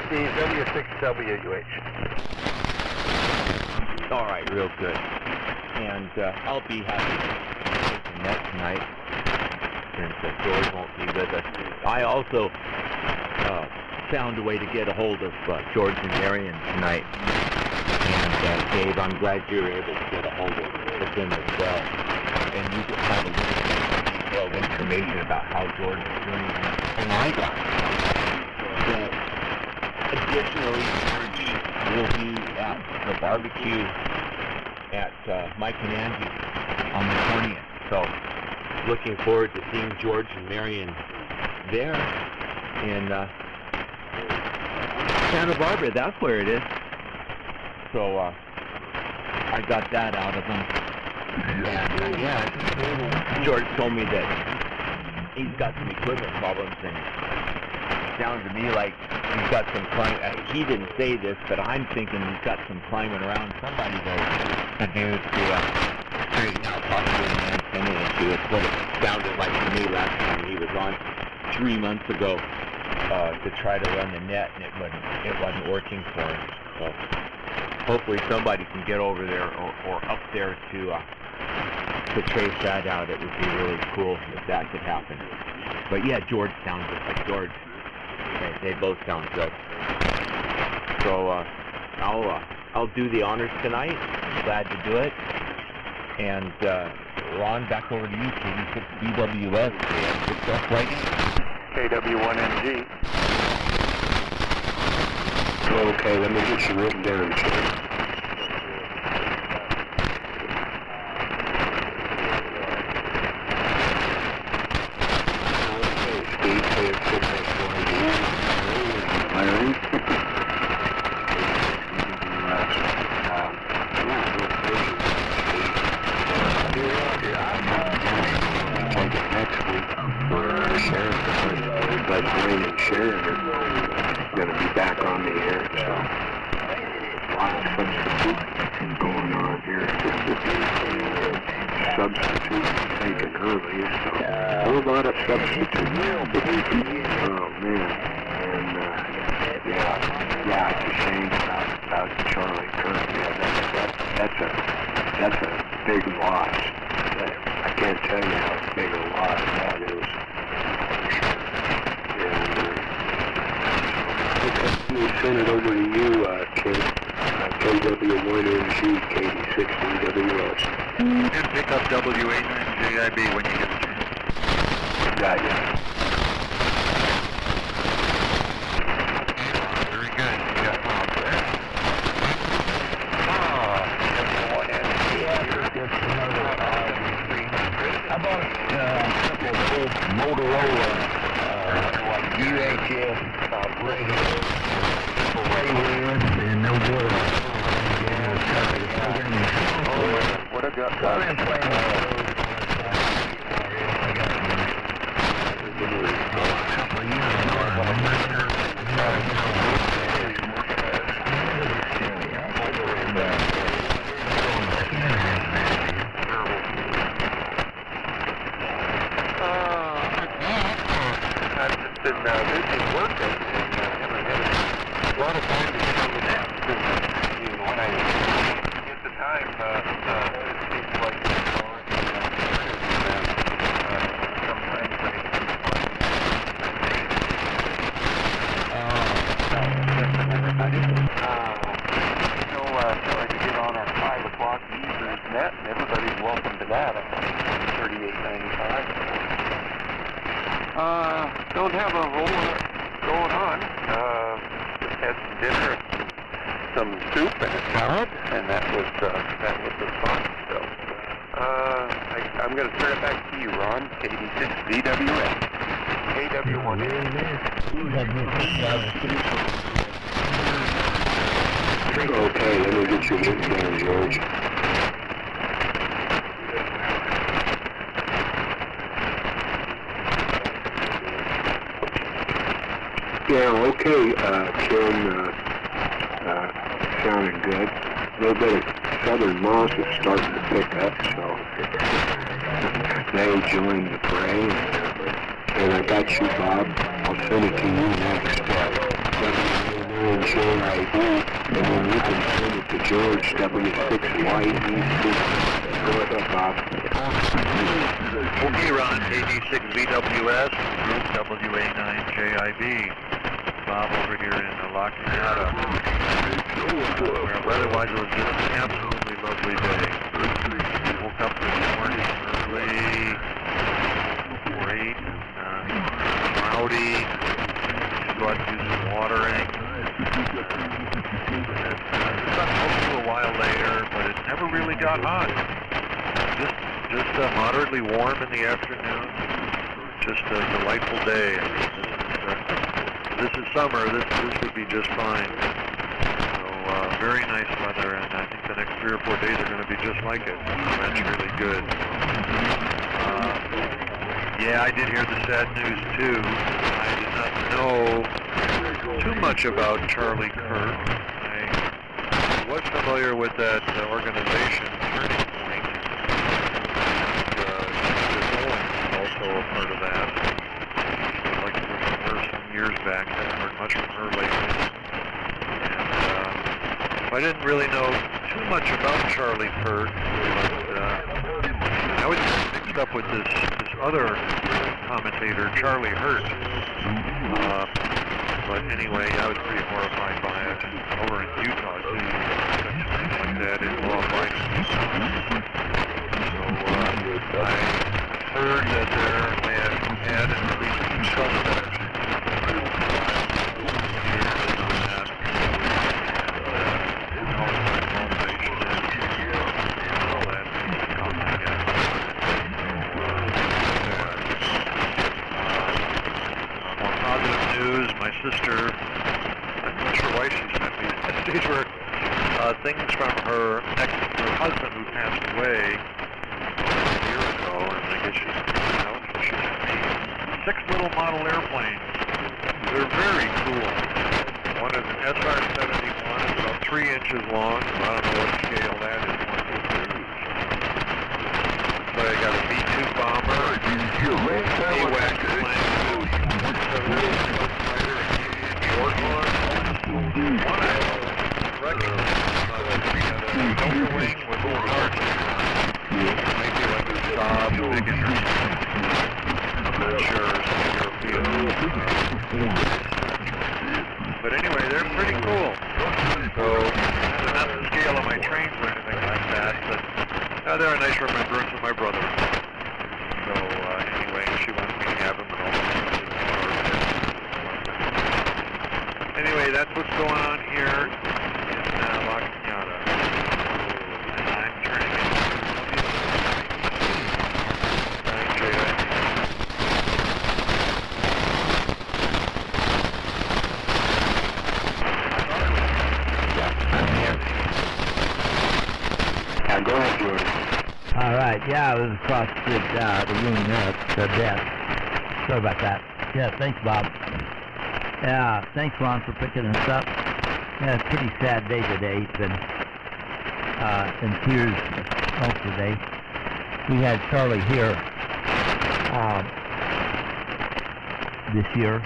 Steve, W6WH. All right, real good. And I'll be happy to take the net tonight since George won't be with us. I also found a way to get a hold of George and Marion tonight. And Dave, I'm glad you were able to get a hold of them as well. And you just have a little bit more detailed information about how George is doing. And I got that additionally, George will be at the barbecue at Mike and Angie's on the 20th. So looking forward to seeing George and Marion there in Santa Barbara. That's where it is. So I got that out of him. And yeah, George told me that he's got some equipment problems, and it sounds to me like he's got some climbing. He didn't say this, but I'm thinking he's got some climbing around somebody to do to straighten out possibly an antenna issue. It's what it sounded like to me last time he was on 3 months ago to try to run the net, and it wasn't working for him. So hopefully somebody can get over there or up there to trace that out. It would be really cool if that could happen. But yeah, George sounds just like George. They both sound good. So I'll do the honors tonight. I'm glad to do it. And Ron, back over to you, KD6BWS, Success Lighting. KW1NG. Okay, let me get you written down, sir. Okay, Steve, Larry. Take it next week for Sharon. But Wayne and Sharon are going to be back on the air, so a lot of substitutes going on here. Substitutes taken early, so a whole lot of substitutes. Oh man, and yeah, it's a shame about Charlie Kirk. Yeah, that's a big loss. I can't tell you how big a loss that is. We'll send it over to you, Kim. KW1NG, KD6BWS. And pick up W8NJIB when you get a chance. Got you. Very good. You got Bob there. W1NG. How about a couple of old Motorola UHF radios? And no good. What I got? I've been playing I've just been busy working and haven't had a lot of time to get on the net. When I get the time, it seems like it's already sometimes I try to get on our 5 o'clock users net, and everybody's welcome to that. $38.95. Don't have a whole lot going on. Just had some dinner and some soup and a salad, and that was the fun. So I'm going to turn it back to you, Ron. KD6BWS. KW1. Okay, let me get your list down, George. Yeah, okay, Kim, sounding good. A little bit of southern moss is starting to pick up, so they joined the fray. And I got you, Bob. I'll send it to you next. JIB, and then you can send it to George W6YE. Go ahead, Bob. Okay, Ron, KD6VWS, WA9JIB. Bob over here in La Cañada. Where weather-wise it was just an absolutely lovely day. Woke up this morning early, before 8, cloudy, just go out and do some watering. The sun woke up a while later, but it never really got hot. Just moderately warm in the afternoon. Just a delightful day. I mean, this is summer. This would be just fine. So very nice weather, and I think the next 3 or 4 days are going to be just like it. So that's really good. Yeah, I did hear the sad news too. I did not know too much about Charlie Kirk. I was familiar with that organization, Turning Point. Also a part of that. I'd like to remember her some years back. I haven't heard much from her lately. And I didn't really know too much about Charlie Kirk, but I was mixed up with this other commentator, Charlie Hurt. But anyway, I was pretty horrified by it. Over in Utah, too, something like that in law abiding. So I heard that they had had at least 2 suspects on that. And all the motivation and all that come together. More positive news, my sister, I'm not sure why she sent me these were things from her husband who passed away a year ago, and I guess she sent me 6 little model airplanes. They're very cool. One is an SR-71, it's about 3 inches long, so I don't know what scale that is. So I got a B-2 bomber, AWAC plane, short one, one I recognize, a Delta wing with little hearts. Maybe like a Saab, big interceptor. I'm not sure, some European. But anyway, they're pretty cool. So, not the scale of my trains or anything like that, but they're a nice remembrance of my brother. So, anyway, she wanted me to have them and all that. Anyway, that's what's going on here in La Cañada. And I'm turning into Go ahead, George. All right, yeah, I was across the room there at the desk. Sorry about that. Yeah, thanks, Bob. Yeah, thanks, Ron, for picking us up. Yeah, it's a pretty sad day today. It's been in tears most of the day. We had Charlie here this year,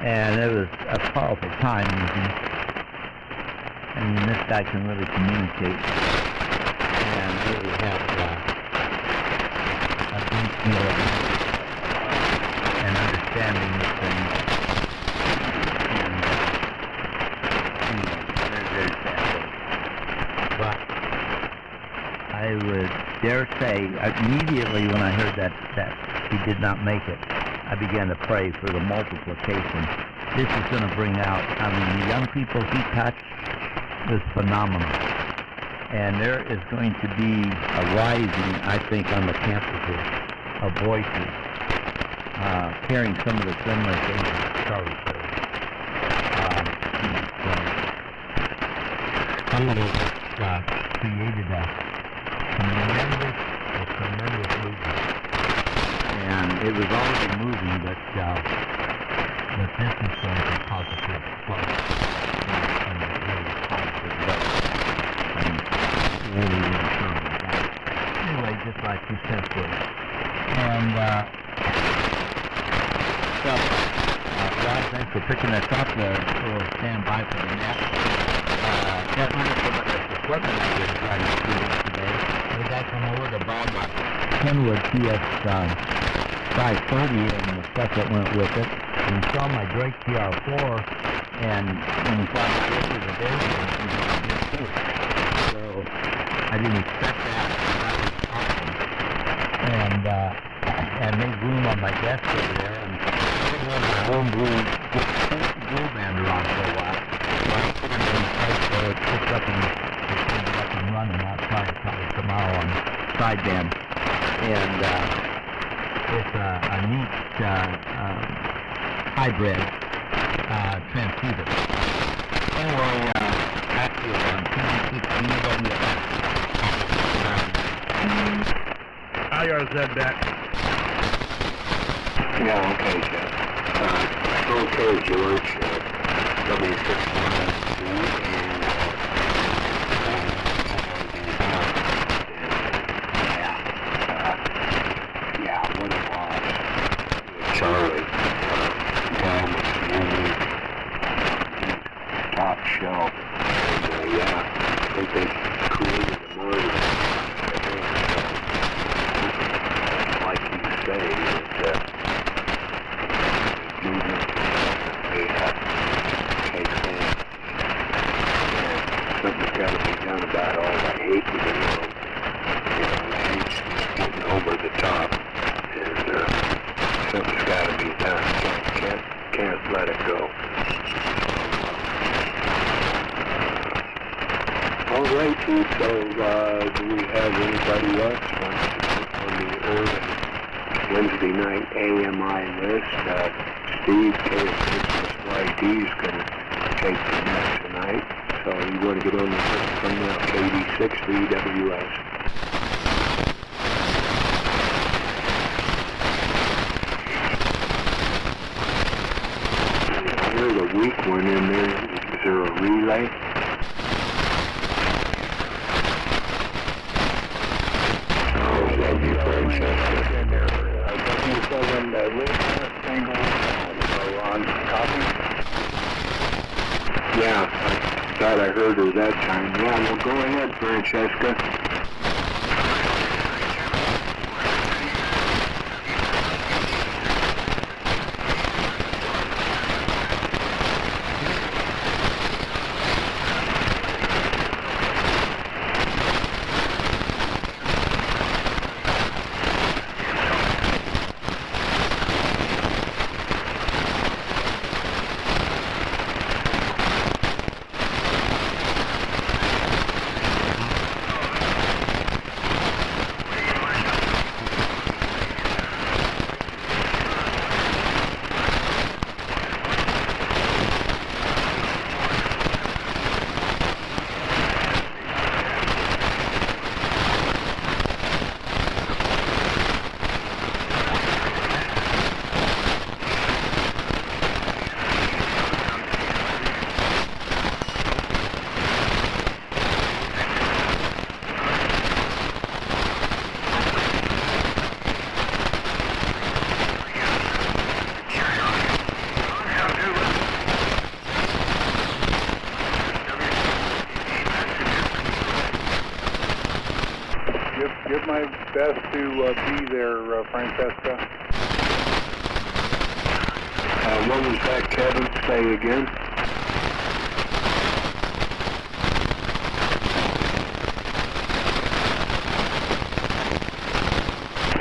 and it was a powerful time. I mean, this guy can really communicate and really have a deep feeling and understanding of things. Very sad. But I would dare say, immediately when I heard that he did not make it, I began to pray for the multiplication. This is going to bring out, I mean, the young people he touched was phenomenal. And there is going to be a rising, I think, on the campuses of voices carrying some of the similar things that Charlie said. Somebody created a tremendous movement. And it was already moving, but this is going to cause a big flow. And really positive way. Really strong. Anyway, just like you said, and God Thanks for picking us up. We'll stand by for the next. That wonderful equipment I was trying to do today. We got from over the Baldwin Kenwood TS 530 and the stuff that went with it. We saw my Drake TR4, and when we saw the picture of the day, so I didn't expect that. That was awesome. And made room on my desk over there, and I had my home glue band around for a while. So I put it in place so it picked up and running. I'll try it probably tomorrow on sideband. And it's a neat hybrid transceiver. Anyway, back to it on TV16 WFS. IR said that. Yeah, okay, Jeff. Okay, George. W6 yeah, what it was. Charlie. Down with the enemy. Top shelf. And, yeah, I think they created a murder. Like you say, that something's got to be done about all the hate in the world. The hate's just getting over the top, and something's got to be done. Can't let it go. All right, so do we have anybody else on the early Wednesday night AMI list? Steve, KS6YD is going to take the net tonight. So you want to get on the from now, KD6VWS. There's a weak one in there. Is there a relay? Oh, that'd be Francesca in there. W7 list single on copy. Yeah, I thought I heard her that time. Yeah, well, go ahead, Francesca. Give my best to be there, Francesca. What was that, Kevin? Say again.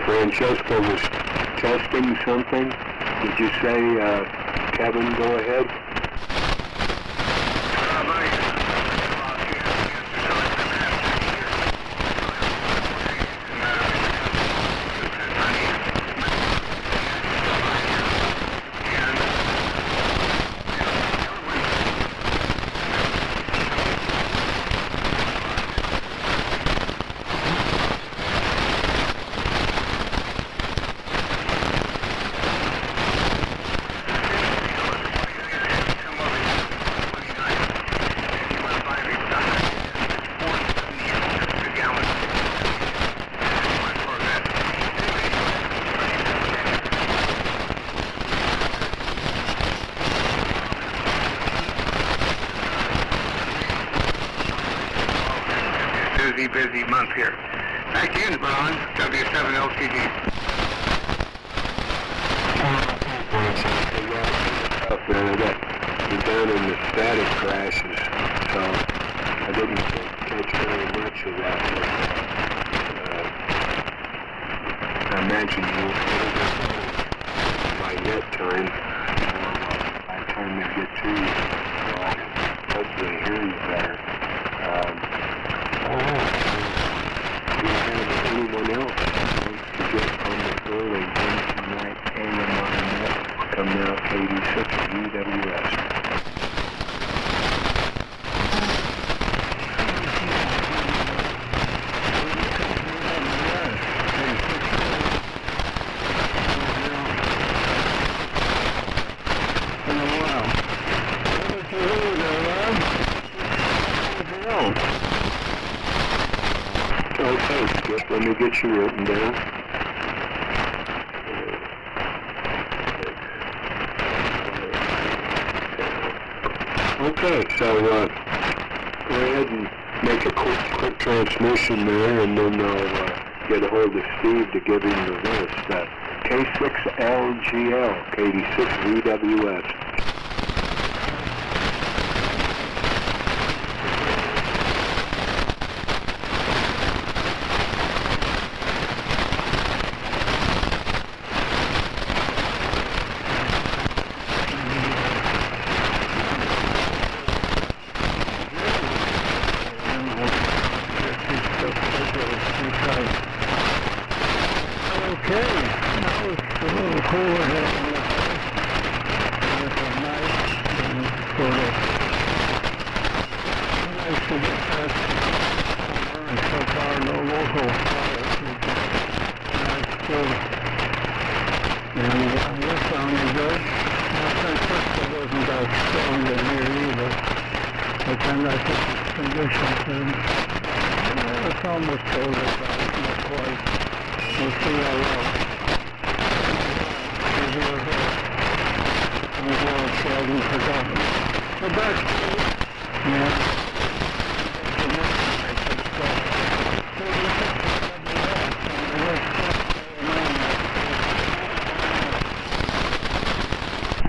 Francesca was testing something. Did you say, Kevin, go ahead? busy month here. Back in, Ron, W7LTD. Up there, that was down in the static crashes, so I didn't catch very much of that. But, I imagine you'll by net time, by the time they get to you, so I can hopefully hear you better. Do you have anyone else who wants to get on the early Wednesday night AM on the net? Come now, KD6 UWS. Okay, Skip, let me get you written down. Okay, so go ahead and make a quick transmission there, and then I'll get a hold of Steve to give him the list. K6LGL, KD6VWS.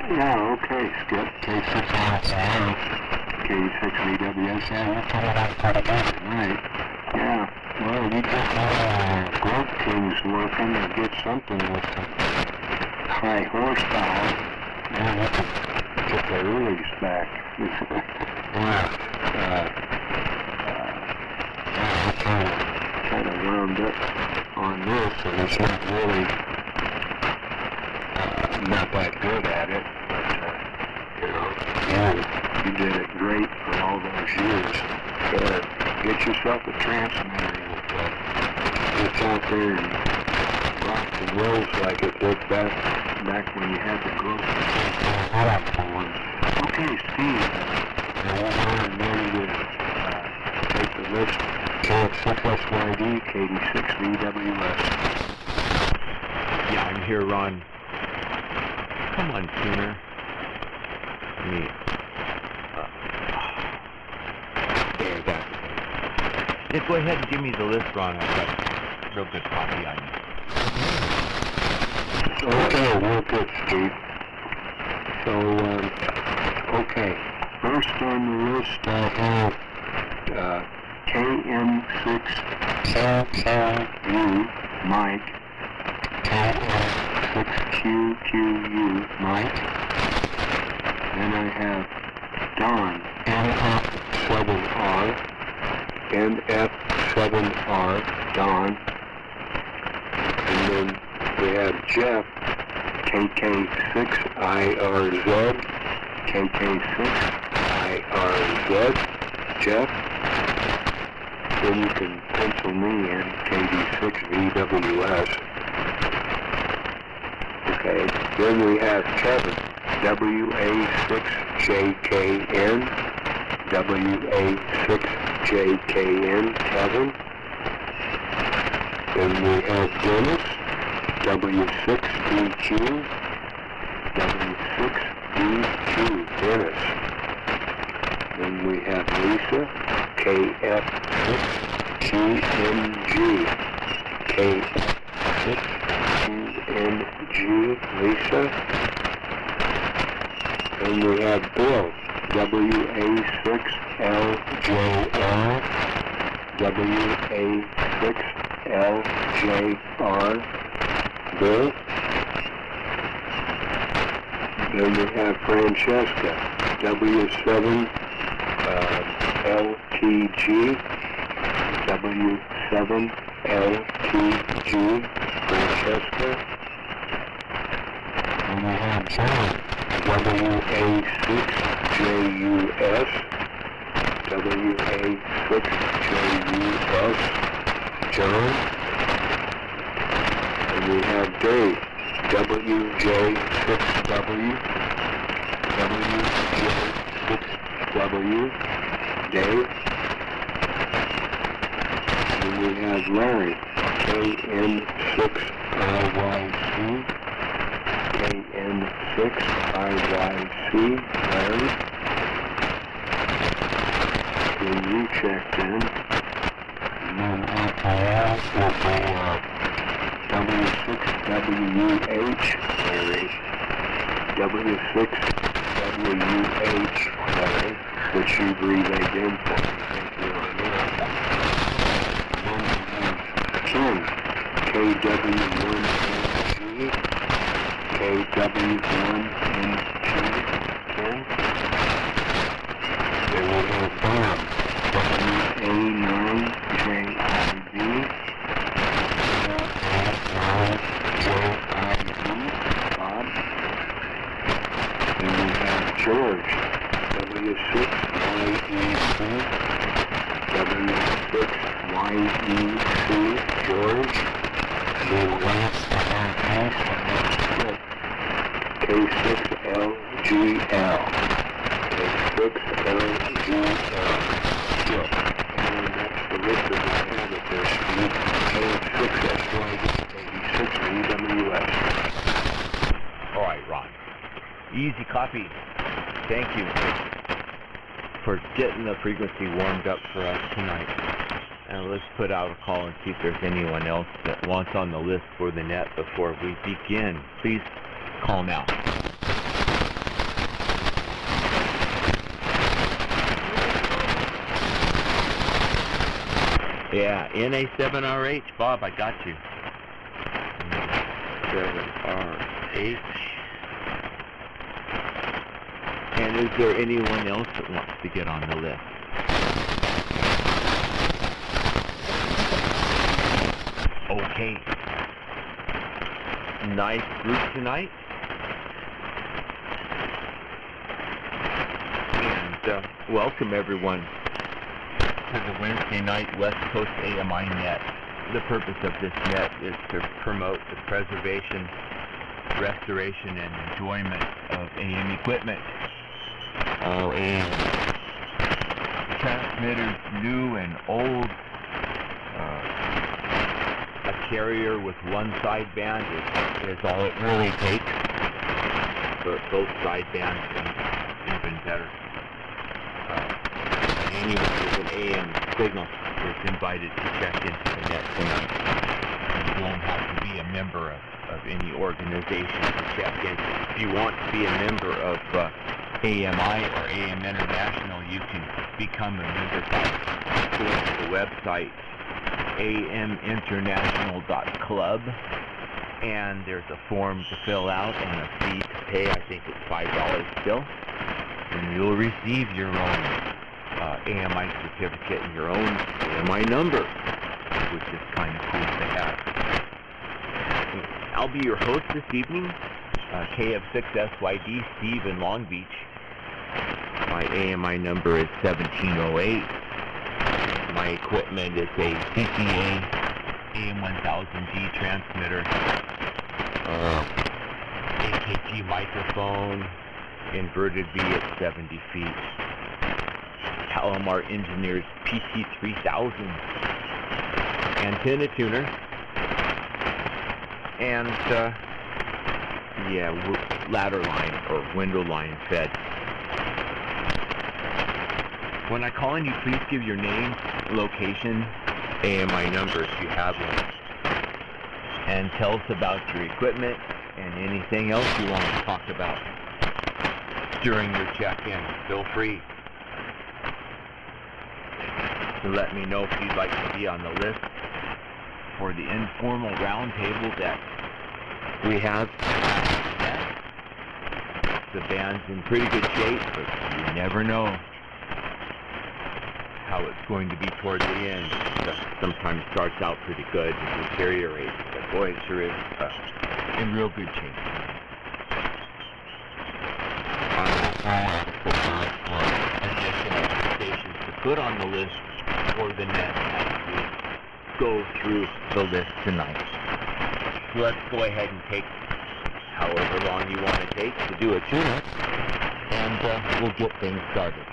Yeah, okay, Skip. K6LGL, KD6VWS. Yeah, you're coming out quite a bit tonight. Yeah, well, you get Grove Kings working or get something with some high horsepower. Yeah, you can get the earlies back. Kind of wound up on this, and it's not really not that good at it, but you did it great for all those years. Get yourself a transmitter that gets out there and rocks and rolls like it did back when you had the growth on. Okay, Steve, we're ready to take the list. KX6SYD, KD6VWS. Yeah, I'm here, Ron. Come on, tuner. There, that. Yeah, go ahead and give me the list, Ron. I've got real good copy on you. Okay, real good, Steve. So, okay. First on the list, I have KM6QQ Mike, KM6QQU Mike. Then I have Don, NF7R, NF7R, Don. And then we have Jeff, KK6IRZ, KK6IRZ, Jeff. Then you can pencil me in, KD6VWS. Okay, then we have Kevin, WA6JKN, WA6JKN, Kevin. Then we have Dennis, W6DQ, W6DQ, Dennis. Then we have Lisa, KF6 QNG, KF6QNG, Lisa. And we have Bill, WA6LJR, WA6LJR, Bill. Then we have Francesca, W7LTG, W7LTG, Francesca. And we have John, WA6JUS, WA6JUS, John. And we have Dave, WJ6W, WJ6W, Dave. And we have Larry, KN6IYC, KN6IYC, Larry. When you checked in, and then FIS will be W6WH, Larry. W6WH, Larry, which you relayed in for me. Thank you on that. Then we have Ken, KW1NG, KW1NG, Ken. Then we have Bob, WA9JIB, Bob. And we have George, W6YEC, W6YEC, George. Then last but not least, K6LGL, K6LGL, Skip. And that's the list of the candidate there, Steve. K6SYD86VWS. All right, Ron. Easy copy. Thank you for getting the frequency warmed up for us tonight. And let's put out a call and see if there's anyone else that wants on the list for the net before we begin. Please call now. Yeah, NA7RH, Bob, I got you. 7RH. And is there anyone else that wants to get on the list? Okay. Nice group tonight. And welcome everyone to the Wednesday night West Coast AMI net. The purpose of this net is to promote the preservation, restoration, and enjoyment of AM equipment. AM transmitters, new and old. A carrier with one sideband is all it really takes. But both sidebands are even better. Anyone with an AM signal is invited to check into the net tonight. You don't have to be a member of any organization to check in. If you want to be a member of AMI or AM International, you can become a member by going to the website aminternational.club, and there's a form to fill out and a fee to pay. I think it's $5 still, and you'll receive your own AMI certificate and your own AMI number, which is kind of cool to have. I'll be your host this evening, KF6SYD, Steve in Long Beach. My AMI number is 1708. My equipment is a CCA AM1000D transmitter, AKG microphone, inverted V at 70 feet, Palomar Engineers PC3000 antenna tuner, and ladder line or window line fed. When I call in, you please give your name, location, AMI number if you have one. And tell us about your equipment and anything else you want to talk about during your check-in. Feel free to let me know if you'd like to be on the list for the informal roundtable that we have. The band's in pretty good shape, but you never know how it's going to be toward the end. It sometimes starts out pretty good and deteriorates, but boy, it sure is in real good shape. Additional stations to put on the list for the net as we go through the list tonight. So let's go ahead and take however long you want to take to do a tune-up, and we'll get things started.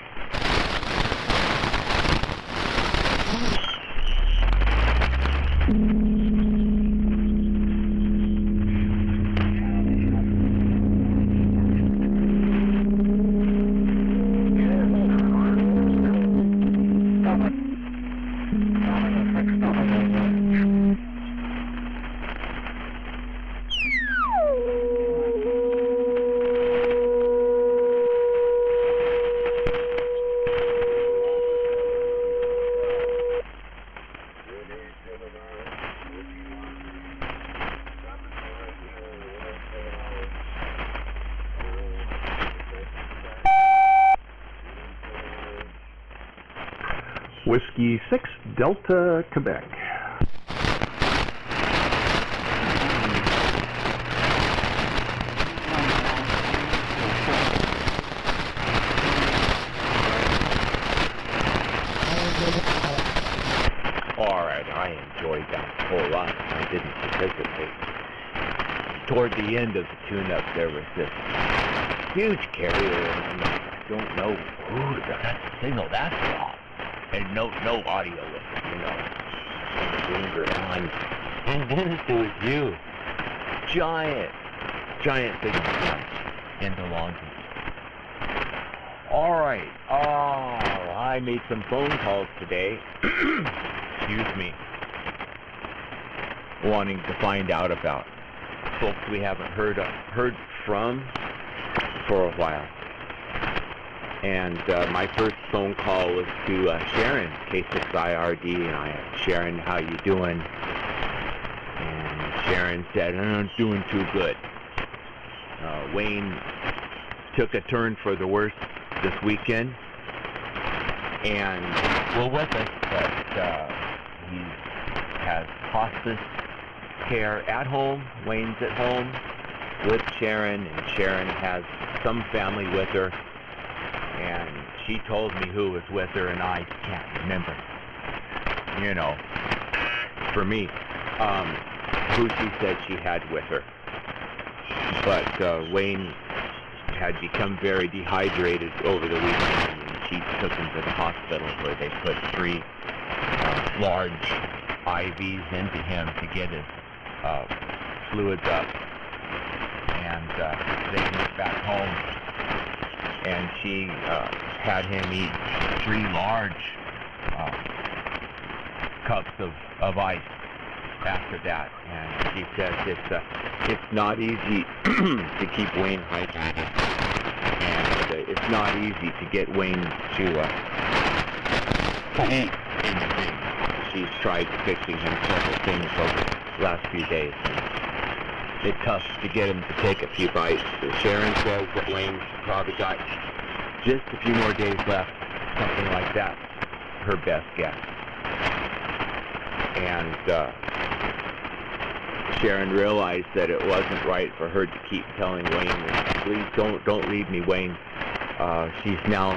Whiskey 6 Delta, Quebec. Alright, I enjoyed that a whole lot. I didn't participate. Toward the end of the tune-up, there was this huge carrier, and I don't know who that's the signal that's off. And no audio with it, you know. And then it was you. Giant signal into Long Beach. Alright, I made some phone calls today. Excuse me. Wanting to find out about folks we haven't heard from for a while. And my first phone call was to Sharon, K6IRD, and I asked Sharon, how you doing? And Sharon said, I'm doing too good. Wayne took a turn for the worse this weekend, and well, with us, but he has hospice care at home. Wayne's at home with Sharon, and Sharon has some family with her. And she told me who was with her, and I can't remember. You know, for me, who she said she had with her. But Wayne had become very dehydrated over the weekend, and she took him to the hospital where they put 3 large IVs into him to get his fluids up. And they went back home. And she had him eat 3 large cups of ice after that. And she says it's not easy to keep Wayne hydrated, and it's not easy to get Wayne to eat anything. She's tried fixing him several things over the last few days. It's tough to get him to take a few bites. So Sharon says that Wayne's probably got just a few more days left, something like that, her best guess. And Sharon realized that it wasn't right for her to keep telling Wayne, please don't leave me, Wayne. She's now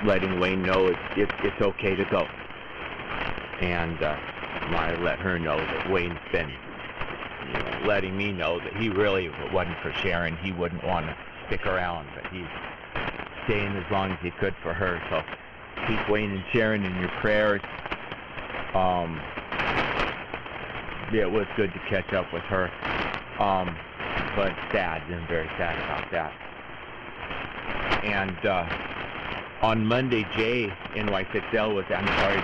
letting Wayne know it's okay to go. And I let her know that Wayne's been letting me know that he really, if it wasn't for Sharon, he wouldn't want to stick around, but he's staying as long as he could for her. So keep Wayne and Sharon in your prayers. Yeah, it was good to catch up with her, but sad, and very sad about that. And on Monday, Jay, NY6L,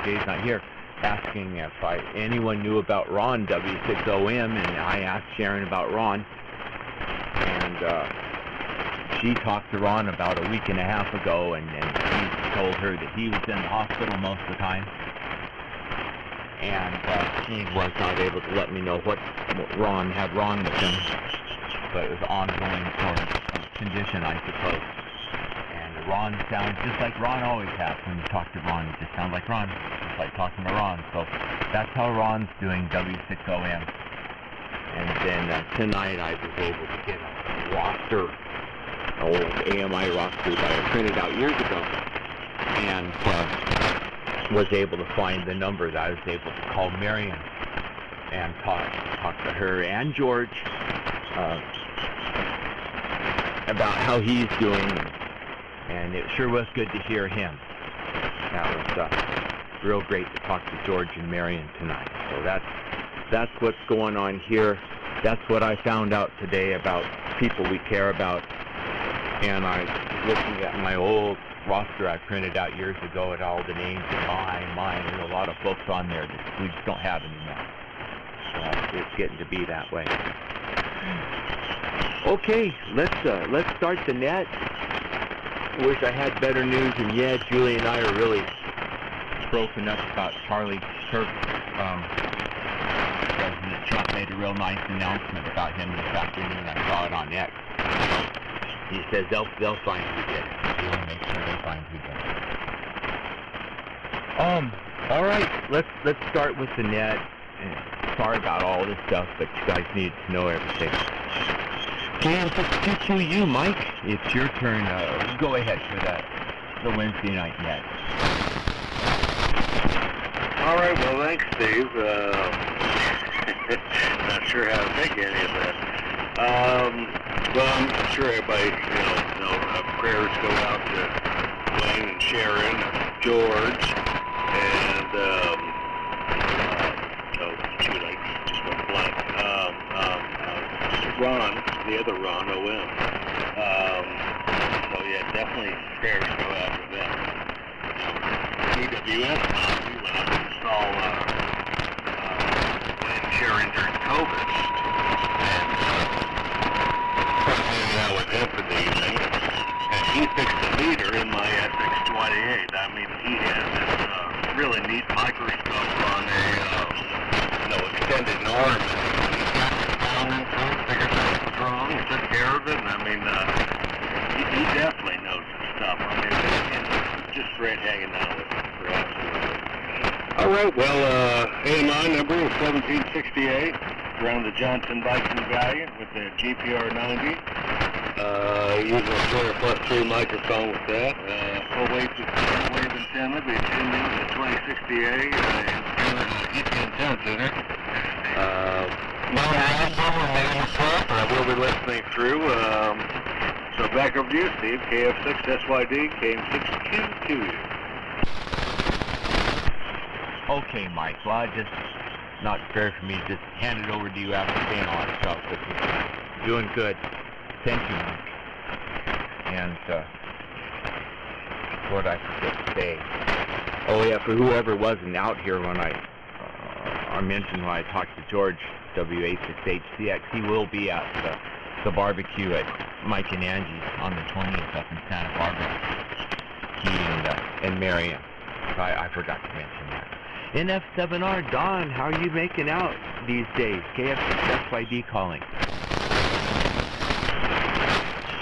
Jay's not here, asking if anyone knew about Ron W6OM, and I asked Sharon about Ron, and she talked to Ron about a week and a half ago, and he told her that he was in the hospital most of the time, and he was not able to let me know what Ron had wrong with him, but it was ongoing sort of condition, I suppose. And Ron sounds just like Ron always has. When you talk to Ron, it just sounds like Ron. It's like talking to Ron. So that's how Ron's doing, W6OM. And then tonight I was able to get a roster, an old AMI roster that I printed out years ago, and was able to find the number that I was able to call Marion and talk to her and George about how he's doing, and it sure was good to hear him. That was real great to talk to George and Marion tonight. So that's what's going on here. That's what I found out today about people we care about. And I was looking at my old roster I printed out years ago at all the names of mine. There's a lot of folks on there that we just don't have anymore. So it's getting to be that way. Okay, let's start the net. I wish I had better news, and yeah, Julie and I are really broken up about Charlie Kirk. President Trump made a real nice announcement about him this afternoon. I saw it on X. He says they'll find who did it. He'll make sure they find who did it. All right, let's start with the net. Sorry about all this stuff, but you guys need to know everything. KM622U, Mike, it's your turn. Go ahead for the Wednesday night net. All right, well, thanks, Steve. Not sure how to take any of that. Well, I'm sure everybody, prayers go out to Wayne and Sharon, George, and Julie, just went blank. Ron, the other Ron, OM. So yeah, definitely prayers go out to them. EWS, we went up and saw Wayne and Sharon during COVID, and hanging out with him for the evening, and he fixed the meter in my SX28. I mean, he has this really neat microscope on a extended arm, and he got it down into it, figured out it was wrong, and took care of it, and I mean, he definitely knows his stuff. I mean, it's just great hanging out with him, for absolutely. All right, well, AMI number is 1768. Around the Johnson Viking Valiant with the GPR 90. Using a 200+3 microphone with that. Full wave antenna, the antenna with the 2060A antenna tuner. No album or manual prep, but I will be listening through. So back over to you, Steve. KF6SYD, KM622. Okay, Mike. Well, not fair for me to just hand it over to you after saying all that stuff, but you're doing good. Thank you, Mike. And what I forget to say. Oh yeah, for whoever wasn't out here when I mentioned when I talked to George, W86HCX, he will be at the barbecue at Mike and Angie's on the 20th up in Santa Barbara. He and Marion. I forgot to mention that. NF7R, Don, how are you making out these days? KF6SYD calling.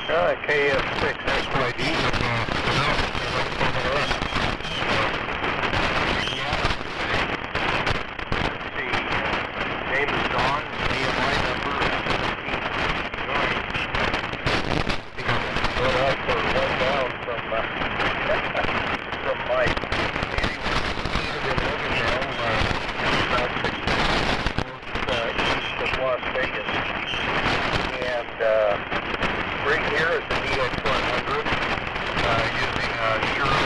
KF6SYD. Name is Don. AMI number is 1769. Well, that's a one down from Mike. Las Vegas, and right here is the EX100 using Shure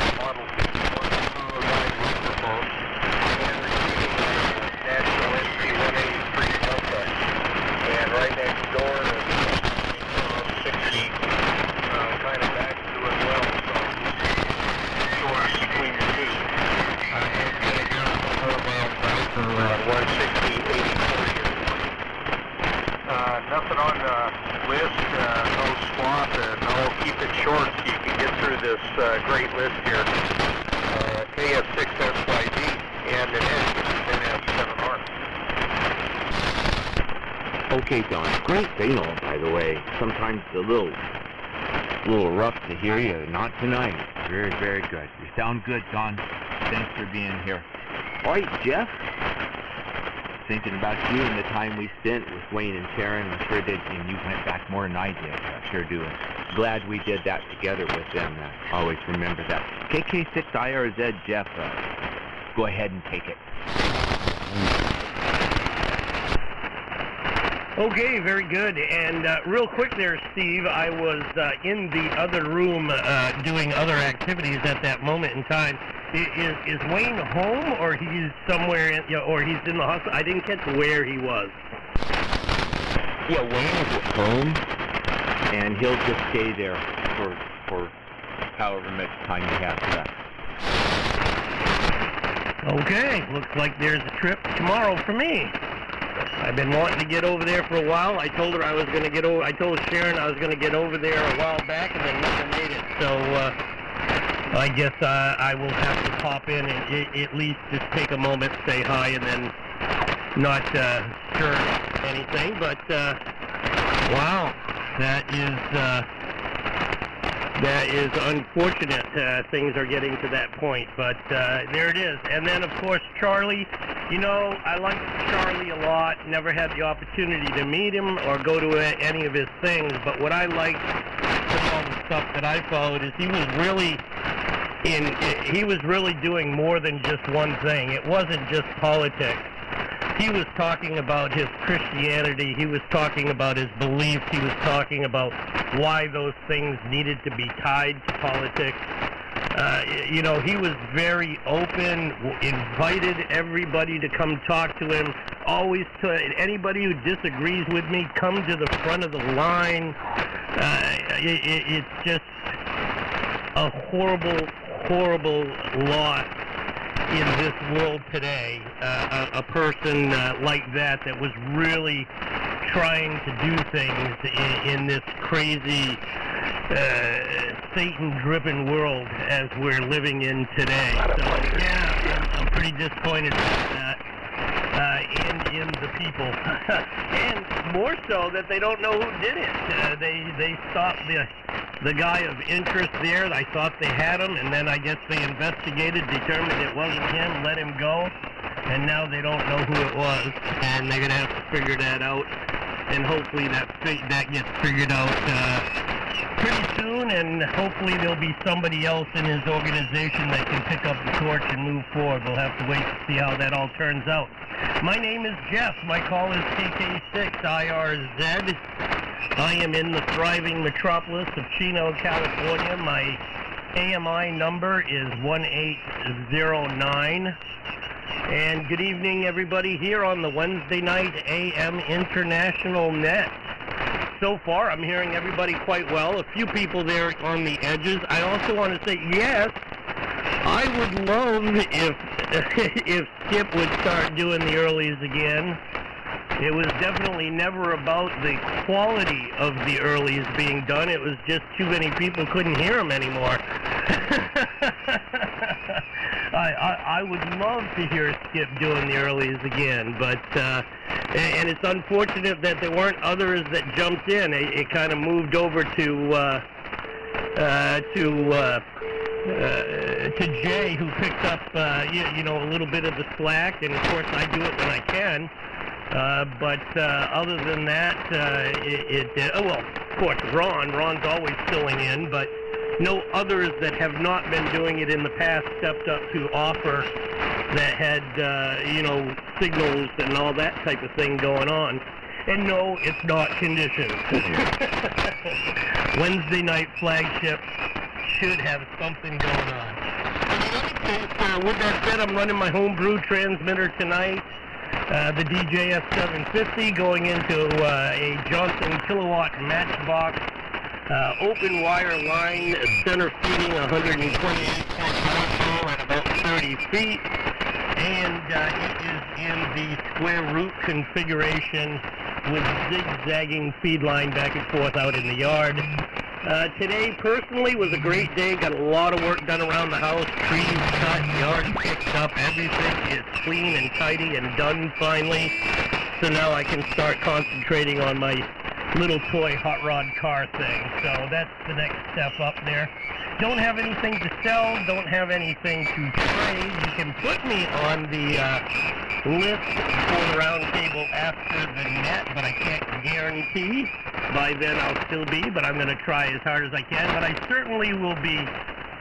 Okay, Don. Great signal, by the way. Sometimes a little rough to hear you. Not tonight. Very, very good. You sound good, Don. Thanks for being here. All right, Jeff. Thinking about you and the time we spent with Wayne and Karen. I'm sure did, and you went back more than I did. I sure do. Glad we did that together with them. Always remember that. KK6IRZ, Jeff. Go ahead and take it. Okay, very good. And real quick there, Steve, I was in the other room doing other activities at that moment in time. Is Wayne home, or he's somewhere, or he's in the hospital? I didn't catch where he was. Yeah, Wayne is at home, and he'll just stay there for however much time he has left. Okay, looks like there's a trip tomorrow for me. I've been wanting to get over there for a while. I told her I was going to get over. I told Sharon I was going to get over there a while back, and then never made it. So I guess I will have to pop in and at least just take a moment, say hi, and then not stir anything. But wow, that is unfortunate. Things are getting to that point, but there it is. And then, of course, Charlie. You know, I like Charlie a lot. Never had the opportunity to meet him or go to any of his things. But what I liked from all the stuff that I followed is he was really doing more than just one thing. It wasn't just politics. He was talking about his Christianity. He was talking about his beliefs. He was talking about why those things needed to be tied to politics. You know, he was very open, invited everybody to come talk to him, always to anybody who disagrees with me, come to the front of the line. It's just a horrible, horrible loss in this world today. A person like that was really trying to do things in this crazy Satan-driven world as we're living in today. So yeah, I'm pretty disappointed about that, in the people, and more so that they don't know who did it. They stopped the guy of interest there. I thought they had him, and then I guess they investigated, determined it wasn't him, let him go, and now they don't know who it was, and they're gonna have to figure that out. And hopefully that gets figured out pretty soon, and hopefully there'll be somebody else in his organization that can pick up the torch and move forward. We'll have to wait to see how that all turns out. My name is Jeff. My call is KK6IRZ. I am in the thriving metropolis of Chino, California. My AMI number is 1809. And good evening, everybody, here on the Wednesday night AM International Net. So far, I'm hearing everybody quite well. A few people there on the edges. I also want to say, yes, I would love if Skip would start doing the earlies again. It was definitely never about the quality of the earlies being done. It was just too many people couldn't hear them anymore. I would love to hear Skip doing the earlies again, but and it's unfortunate that there weren't others that jumped in. It kind of moved over to Jay, who picked up you know, a little bit of the slack, and of course I do it when I can. But other than that, well, of course, Ron's always filling in, but no others that have not been doing it in the past stepped up to offer that had, you know, signals and all that type of thing going on. And no, it's not conditions. Wednesday night flagship should have something going on. With that said, I'm running my homebrew transmitter tonight. The DJS 750 going into a Johnson kilowatt matchbox, open wire line, center feeding 128 at about 30 feet, and it is in the square root configuration with zigzagging feed line back and forth out in the yard. Today, personally, was a great day. Got a lot of work done around the house. Trees cut, yard picked up. Everything is clean and tidy and done finally. So now I can start concentrating on my little toy hot rod car thing. So that's the next step up there. Don't have anything to sell, don't have anything to trade. You can put me on the list for the round table after the net, but I can't guarantee by then I'll still be, but I'm going to try as hard as I can. But I certainly will be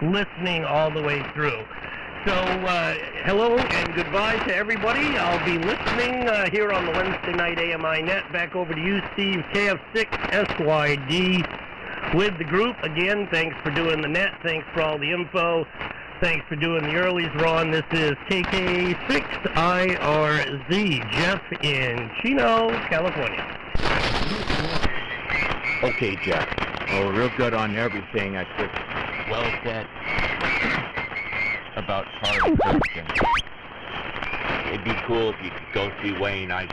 listening all the way through. So, hello and goodbye to everybody. I'll be listening here on the Wednesday night AMI net. Back over to you, Steve, KF6SYD. With the group. Again, thanks for doing the net. Thanks for all the info. Thanks for doing the earlies, Ron. This is KK6IRZ, Jeff in Chino, California. Okay, Jeff. Oh, real good on everything. I said, well said about Charlie Thurston. It'd be cool if you could go see Wayne. I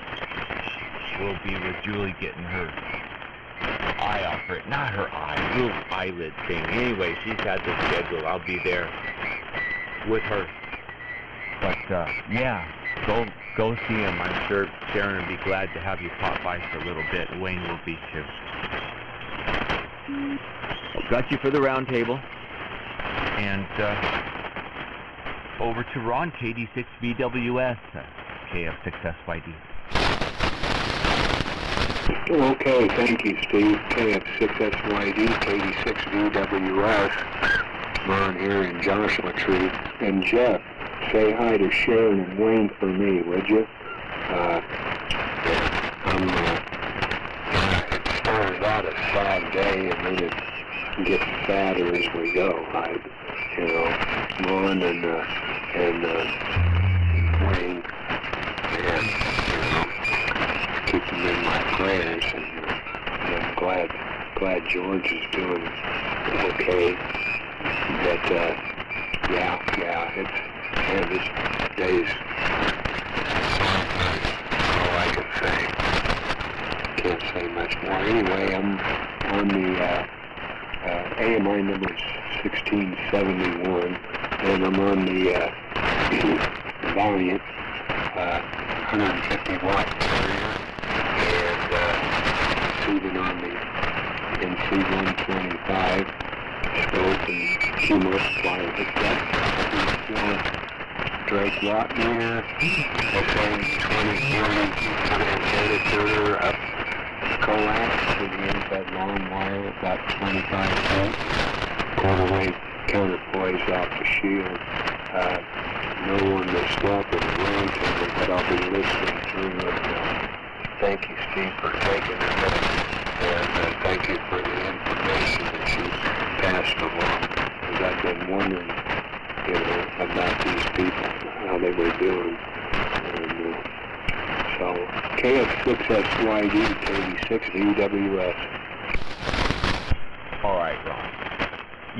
will be with Julie getting her eye off her, not her eye, little eyelid thing. Anyway, she's had the schedule. I'll be there with her. But yeah, go see him. I'm sure Sharon will be glad to have you pop by for a little bit. Wayne will be too. Got you for the round table. And over to Ron, KD6BWS, KF6SYD. Okay, thank you, Steve. KF6SYD, KD6VWS. Ron here in Joshua Tree. And Jeff, say hi to Sharon and Wayne for me, would you? It started out a sad day, and then it gets sadder as we go. Ron and Wayne, and keep them in my prayers, and I'm glad George is doing okay. But this day's all I can say. Can't say much more. Anyway, I'm on the AMI number 1671, and I'm on the Valiant 150 watt carrier, and seated on the NC125 scope and Q multiplier hooked up. Drake watt meter, okay, 2040 antenna tuner up coax to the end of that long wire, about 25 feet. Quarter-way counterpoise off the shield. No one to swap in the round table, but I'll be listening through it. Thank you, Steve, for taking the minute, and thank you for the information that you passed along. Because I've been wondering, about these people, how they were doing. And so, KF6SYD, KD6VWS. All right, Ron.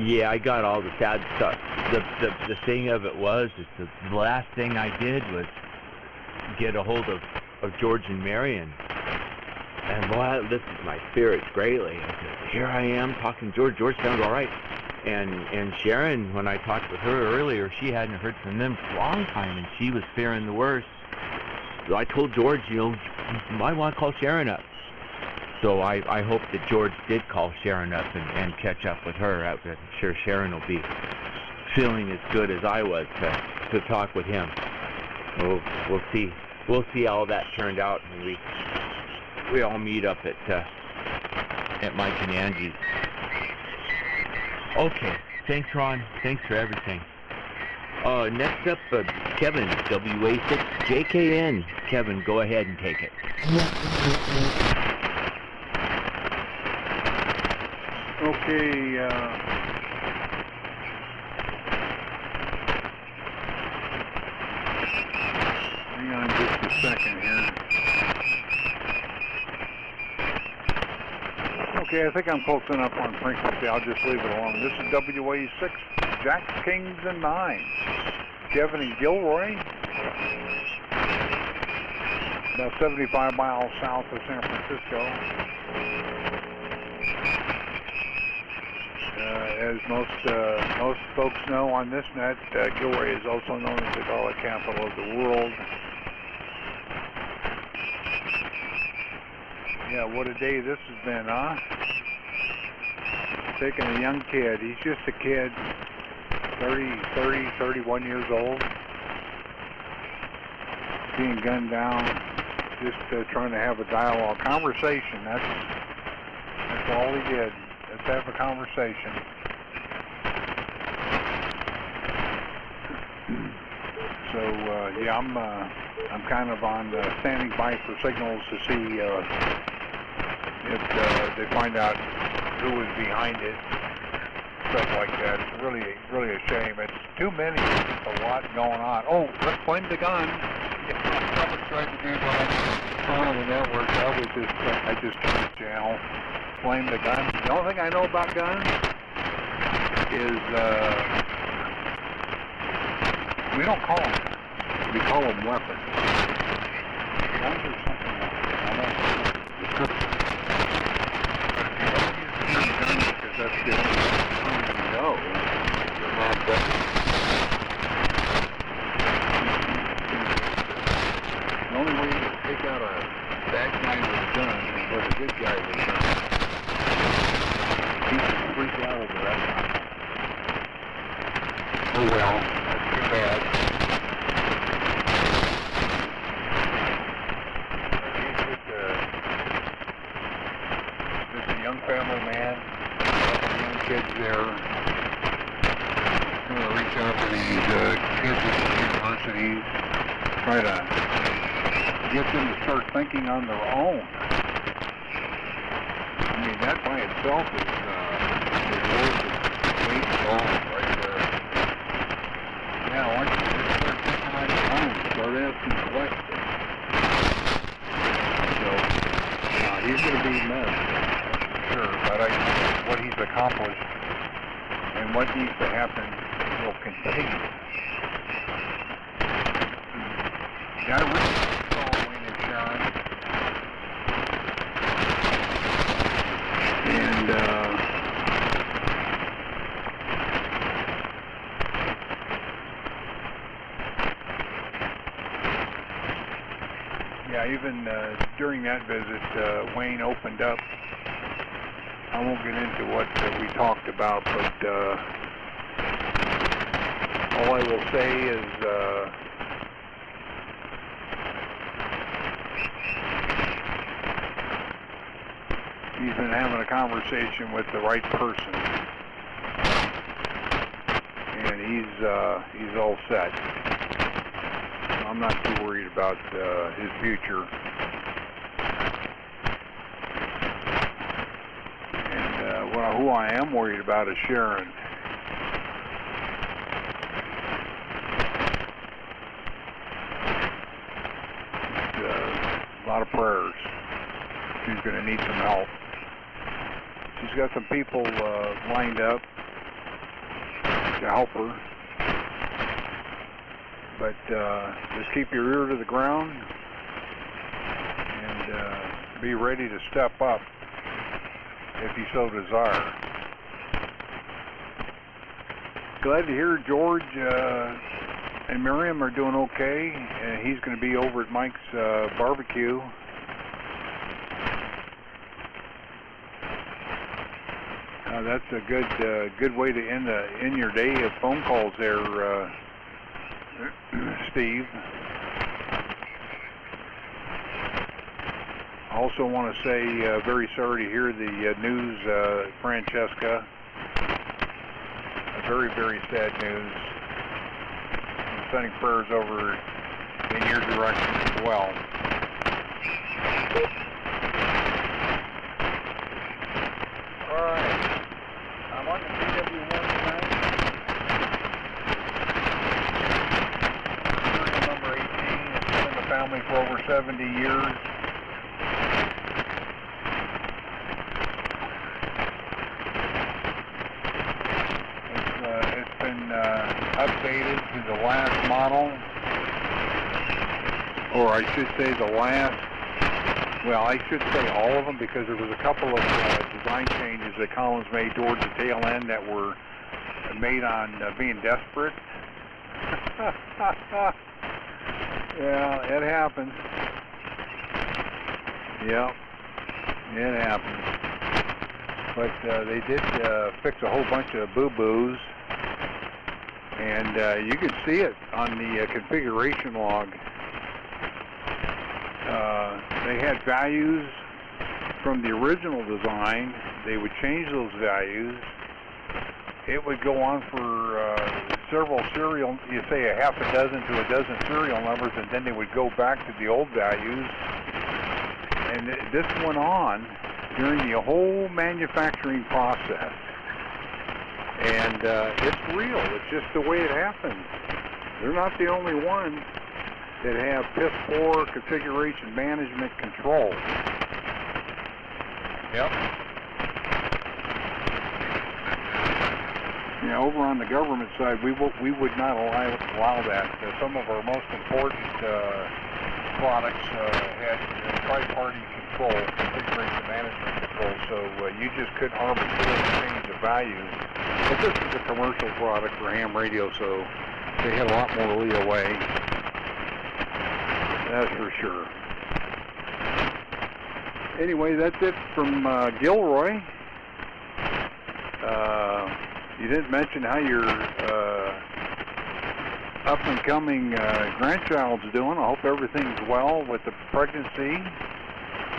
Yeah, I got all the sad stuff. The thing of it was, the last thing I did was get a hold of George and Marion. And boy, this is my spirits greatly. I said, here I am talking to George. George sounds all right. And Sharon, when I talked with her earlier, she hadn't heard from them for a long time, and she was fearing the worst. So I told George, you might want to call Sharon up. So I hope that George did call Sharon up and catch up with her. I'm sure Sharon will be feeling as good as I was to talk with him. We'll see. We'll see how that turned out when we all meet up at Mike and Angie's. Okay, thanks, Ron. Thanks for everything. Next up, Kevin, WA6JKN. Kevin, go ahead and take it. Okay, hang on just a second here. Okay, I think I'm close enough on frequency. I'll just leave it alone. This is WA6, Jack Kings and 9. Kevin and Gilroy. About 75 miles south of San Francisco. As most folks know on this net, Gilroy is also known as the garlic capital of the world. Yeah, what a day this has been, huh? Taking a young kid. He's just a kid, 31 years old. Being gunned down, just trying to have a dialogue, conversation. That's all he did. Let's have a conversation. So yeah, I'm kind of on standing by for signals to see if they find out who was behind it, stuff like that. It's really a shame. It's too many. It's a lot going on. Oh, let's blame the gun. Someone tried to do that on the network. I just turned the channel. Blame the gun. The only thing I know about guns is we don't call them guns. We call them weapons. Guns are something else. I know. Because that's the only thing we know. They're not weapons. The only way to take out a bad guy with a gun is with a good guy with a gun. People freak out over that. Oh well, that's too bad. He's just a young family man, a couple of young kids there. I'm going to reach out to these kids at the universities, try to get them to start thinking on their own. I mean, that by itself is worth its weight in gold right there. Yeah, why don't you just start thinking on your own, start asking questions. So, he's going to be missed, sure, but what he's accomplished and what needs to happen will continue. Yeah, I really saw Wayne and Sharon. And, yeah, even during that visit, Wayne opened up. I won't get into what we talked about, but all I will say is he's been having a conversation with the right person, and he's all set. I'm not too worried about his future. And who I am worried about is Sharon. A lot of prayers. She's going to need some help. She's got some people lined up to help her. But just keep your ear to the ground and be ready to step up if you so desire. Glad to hear George and Miriam are doing okay. He's going to be over at Mike's barbecue. That's a good way to end your day of phone calls there, Steve. I also want to say very sorry to hear the news, Francesca. Very, very sad news. I'm sending prayers over in your direction as well. All right. I'm on the CW1 tonight. Serial number 18. It's been in the family for over 70 years. It's been updated to the last model, or I should say the last. Well, I should say all of them, because there was a couple of design changes that Collins made towards the tail end that were made on being desperate. Yeah, it happens. Yep, it happens. But they did fix a whole bunch of boo-boos, and you can see it on the configuration log. They had values from the original design. They would change those values. It would go on for several serial, you say a half a dozen to a dozen serial numbers, and then they would go back to the old values. And this went on during the whole manufacturing process. And it's real. It's just the way it happens. They're not the only ones that have PIS-4 configuration management control. Yep. Yeah, over on the government side, we would not allow that. Some of our most important products had tri-party control, configuration management control, so you just couldn't arbitrarily change the values. But this is a commercial product for ham radio, so they had a lot more leeway. That's for sure. Anyway, that's it from Gilroy. You didn't mention how your up-and-coming grandchild's doing. I hope everything's well with the pregnancy.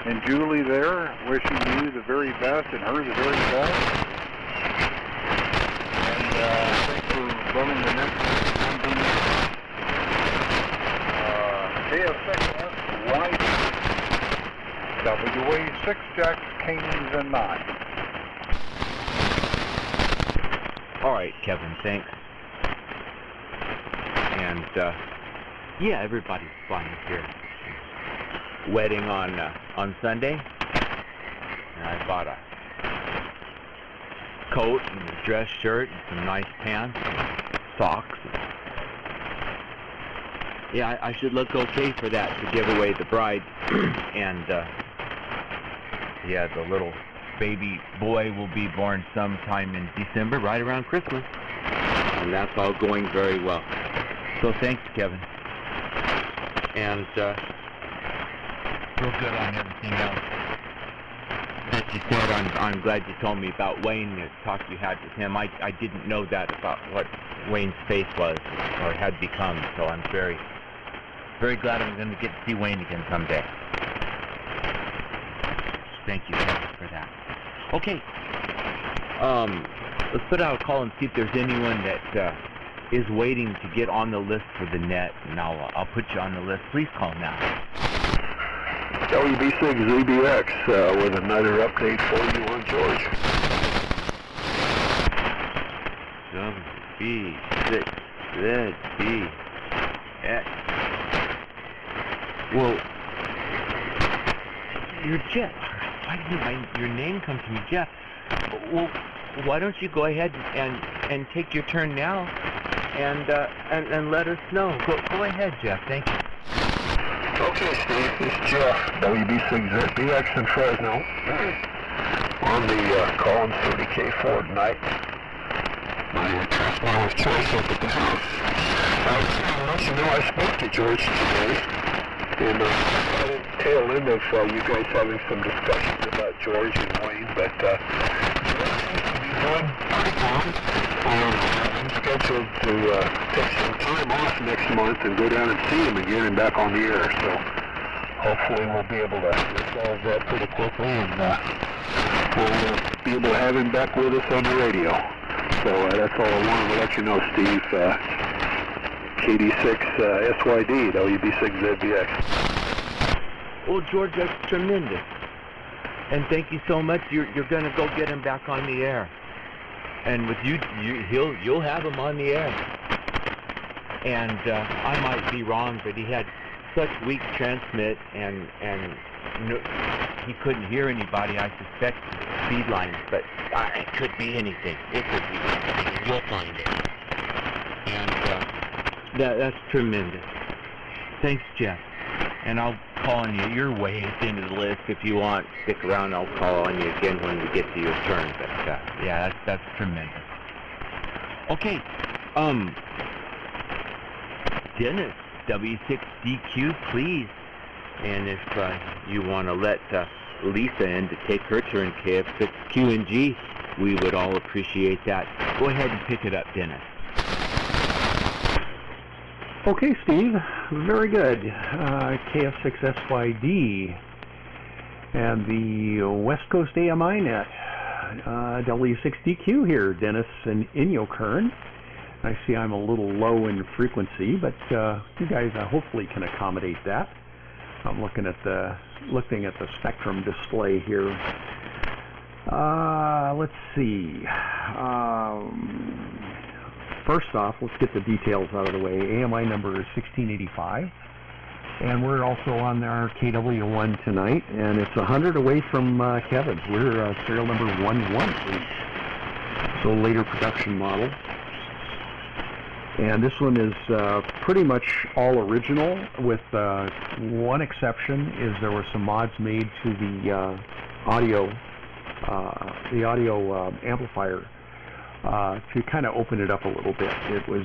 And Julie there, wishing you the very best and her the very best. And thanks for running the next KF6S WA6 Jacks, Kings, and 9. All right, Kevin, thanks. And, yeah, everybody's fine here. Wedding on Sunday. And I bought a coat and a dress shirt and some nice pants and socks. Yeah, I should look okay for that to give away the bride. And, yeah, the little baby boy will be born sometime in December, right around Christmas. And that's all going very well. So thanks, Kevin. And real good on everything else that you said. I'm glad you told me about Wayne, the talk you had with him. I didn't know that about what Wayne's face was or had become, so I'm very, very glad I'm going to get to see Wayne again someday. Thank you, Kevin, for that. Okay, let's put out a call and see if there's anyone that is waiting to get on the list for the net, and I'll put you on the list. Please call now. WB6ZBX with another update for you on George. WB6ZBX. Well, you're Jeff. Why did your name come to me, Jeff? Well, why don't you go ahead and take your turn now, and let us know. Go ahead, Jeff. Thank you. Okay, Steve, it's Jeff, WB6ZBX in Fresno. On the Collins 30K4 tonight. My transformer of choice up at the house. You know, I spoke to George today, and at the tail end of you guys having some discussions about George and Wayne, but George seems to be doing pretty good. I'm scheduled to take some time off next month and go down and see him again and back on the air, so hopefully we'll be able to resolve that pretty quickly, and we'll be able to have him back with us on the radio. So that's all I wanted to let you know, Steve. KD6SYD, WB6ZBX. Well, George, that's tremendous. And thank you so much. You're going to go get him back on the air. And with you'll have him on the air. And I might be wrong, but he had such weak transmit, and no, he couldn't hear anybody. I suspect speed lines, but it could be anything. It could be anything. We'll find it. And that's tremendous. Thanks, Jeff. And I'll call on you. You're way at the end of the list. If you want, stick around. I'll call on you again when we get to your turn. But yeah, that's tremendous. Okay. Dennis, W6DQ, please. And if you want to let Lisa in to take her turn KF6 QNG, we would all appreciate that. Go ahead and pick it up, Dennis. Okay, Steve. Very good. KF6SYD and the West Coast AMI net. W6DQ here, Dennis and Inyokern. I see I'm a little low in frequency, but you guys hopefully can accommodate that. I'm looking at the spectrum display here. Let's see. First off, let's get the details out of the way. AMI number is 1685, and we're also on our KW1 tonight, and it's 100 away from Kevin's. We're serial number 118, so later production model. And this one is pretty much all original, with one exception. Is there were some mods made to the audio amplifier to kind of open it up a little bit. It was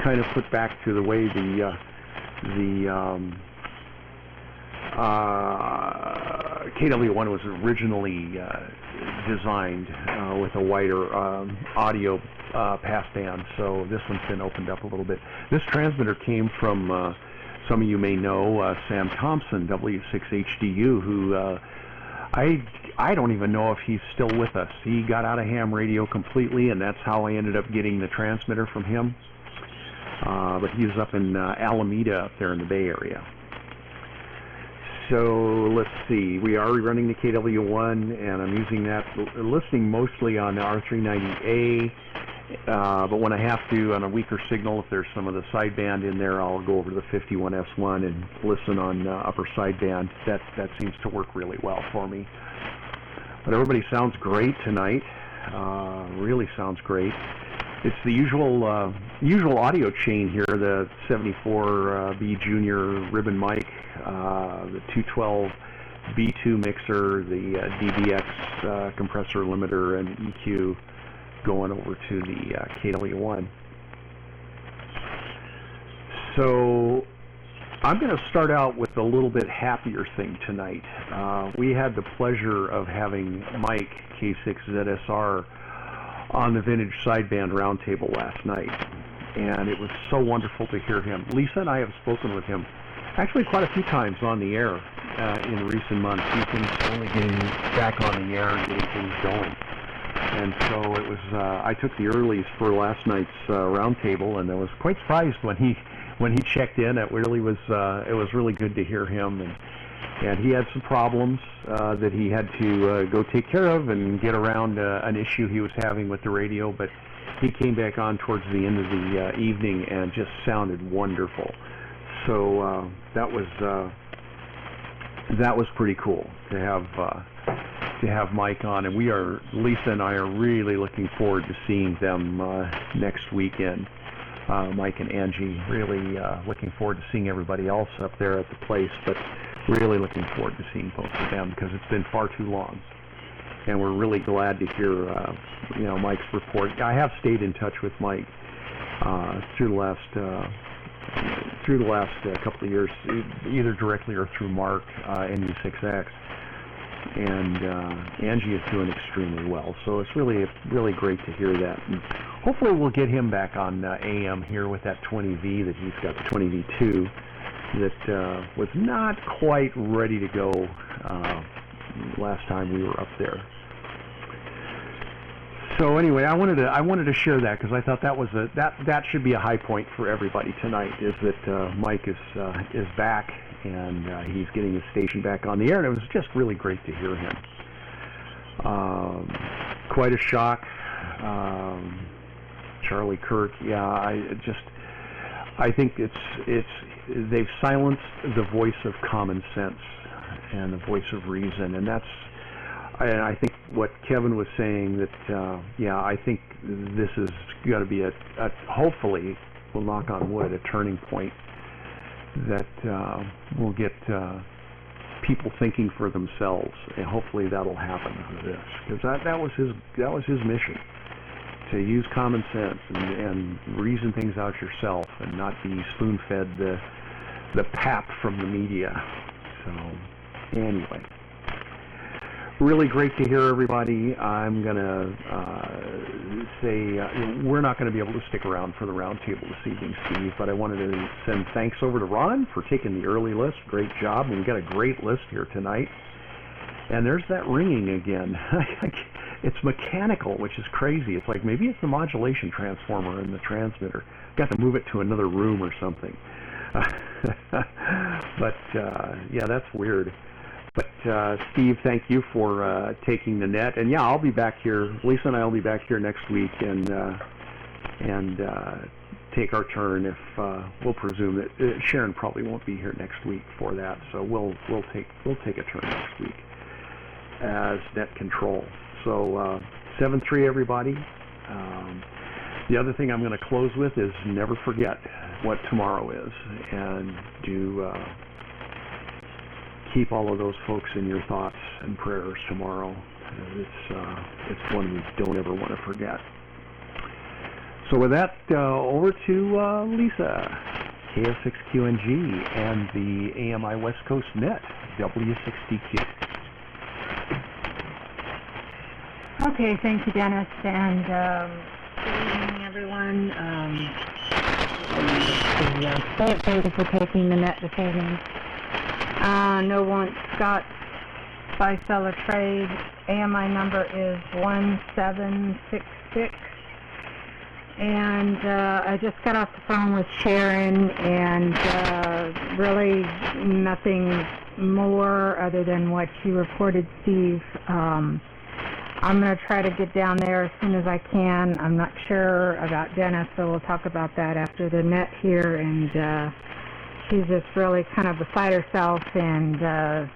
kind of put back to the way the KW1 was originally designed, with a wider audio passband, so this one's been opened up a little bit. This transmitter came from, some of you may know, Sam Thompson, W6HDU, who I don't even know if he's still with us. He got out of ham radio completely, and that's how I ended up getting the transmitter from him. But he was up in Alameda, up there in the Bay Area. So let's see, we are running the KW1, and I'm using that, listening mostly on the R390A, but when I have to, on a weaker signal, if there's some of the sideband in there, I'll go over to the 51S1 and listen on upper sideband. That seems to work really well for me. But everybody sounds great tonight, really sounds great. It's the usual audio chain here, the 74B Junior ribbon mic, the 212 B2 mixer, the DBX compressor limiter and EQ going over to the KW1. So I'm going to start out with a little bit happier thing tonight. We had the pleasure of having Mike K6ZSR on the Vintage Sideband Roundtable last night, and it was so wonderful to hear him. Lisa and I have spoken with him actually quite a few times on the air in recent months. He's been slowly getting back on the air and getting things going. And so it was, I took the earlies for last night's roundtable, and I was quite surprised when he checked in. It really was, it was really good to hear him, and he had some problems that he had to go take care of and get around an issue he was having with the radio, but he came back on towards the end of the evening and just sounded wonderful. So that was pretty cool to have Mike on, and Lisa and I are really looking forward to seeing them next weekend. Mike and Angie, really looking forward to seeing everybody else up there at the place, but really looking forward to seeing both of them because it's been far too long. And we're really glad to hear, Mike's report. I have stayed in touch with Mike through the last couple of years, either directly or through Mark, NU6X. And Angie is doing extremely well, so it's really great to hear that. And hopefully we'll get him back on AM here with that 20V that he's got, the 20V2, that was not quite ready to go last time we were up there. So anyway, I wanted to share that because I thought that should be a high point for everybody tonight, is that Mike is back, and he's getting his station back on the air, and it was just really great to hear him. Quite a shock. Charlie Kirk, I think they've silenced the voice of common sense and the voice of reason, and I think what Kevin was saying, that I think this is got to be a hopefully, we'll knock on wood, a turning point that will get people thinking for themselves, and hopefully that'll happen with this, because that was his mission, to use common sense and reason things out yourself and not be spoon-fed the pap from the media. So anyway, really great to hear everybody. I'm gonna say we're not going to be able to stick around for the roundtable this evening, Steve, but I wanted to send thanks over to Ron for taking the early list. Great job, and we got a great list here tonight. And there's that ringing again. It's mechanical, which is crazy. It's like maybe it's the modulation transformer in the transmitter. Got to move it to another room or something. But yeah, that's weird. But Steve, thank you for taking the net. And yeah, I'll be back here. Lisa and I will be back here next week and take our turn. If we'll presume that Sharon probably won't be here next week for that, so we'll take a turn next week as net control. So 7-3 everybody. The other thing I'm going to close with is never forget what tomorrow is, and do keep all of those folks in your thoughts and prayers tomorrow. It's one we don't ever want to forget. So with that, over to Lisa, KF6QNG and the AMI West Coast Net, W6DQ. Okay, thank you, Dennis, and good evening, everyone. Thank you for taking the net this evening. No want Scott Biseller Trade. AMI number is 1766. And I just got off the phone with Sharon, and really nothing more other than what you reported, Steve. I'm going to try to get down there as soon as I can. I'm not sure about Dennis, so we'll talk about that after the net here. And she's just really kind of beside herself, and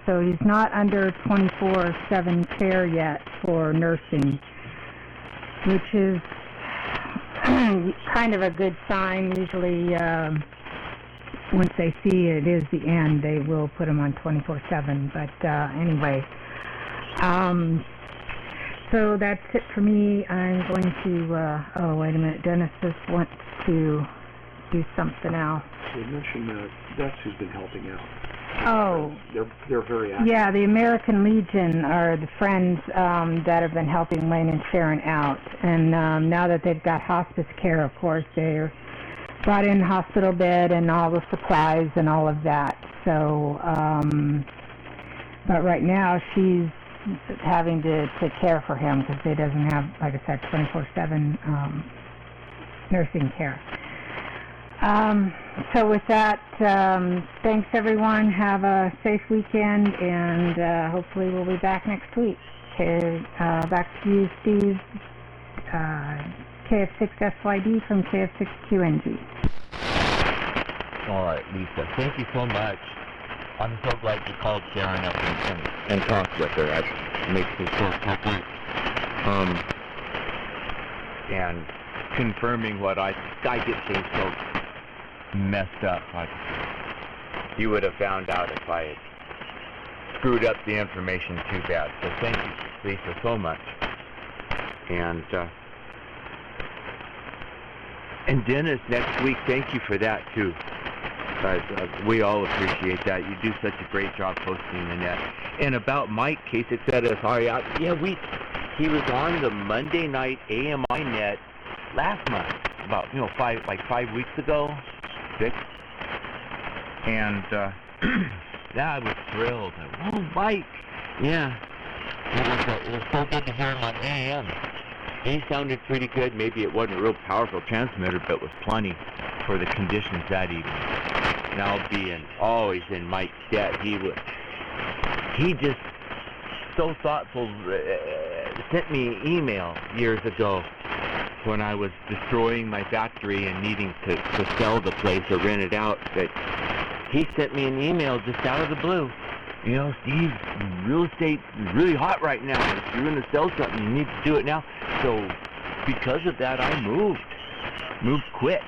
so he's not under 24/7 care yet for nursing, which is kind of a good sign. Usually, once they see it is the end, they will put him on 24/7. But anyway. So that's it for me. I'm going to, oh, wait a minute. Dennis just wants to do something else. You mentioned that's who's been helping out. Oh. They're very active. Yeah, the American Legion are the friends that have been helping Wayne and Sharon out. And now that they've got hospice care, of course, they're brought in hospital bed and all the supplies and all of that. So, but right now she's having to care for him because he doesn't have, like I said, 24/7 nursing care. So with that, thanks everyone. Have a safe weekend, and hopefully we'll be back next week. Okay, back to you, Steve. KF6SYD from KF6QNG. All right, Lisa, thank you so much. I'm so glad you called Sharon up and talked with her. That makes me so happy. And confirming what I get things so messed up. You would have found out if I had screwed up the information too bad. So thank you, Lisa, so much. And Dennis, next week, thank you for that too. We all appreciate that. You do such a great job posting the net. And about Mike K6ZSR, yeah, he was on the Monday night AMI net last month, about 5 weeks ago, 6. And yeah, I was thrilled. Oh, Mike! Yeah, it was so good to hear him on AM. He sounded pretty good. Maybe it wasn't a real powerful transmitter, but was plenty for the conditions that evening. Now being always in Mike's debt, he just so thoughtful, sent me an email years ago when I was destroying my factory and needing to sell the place or rent it out, that he sent me an email just out of the blue. Steve, real estate is really hot right now. If you're going to sell something, you need to do it now. So because of that, I moved quick.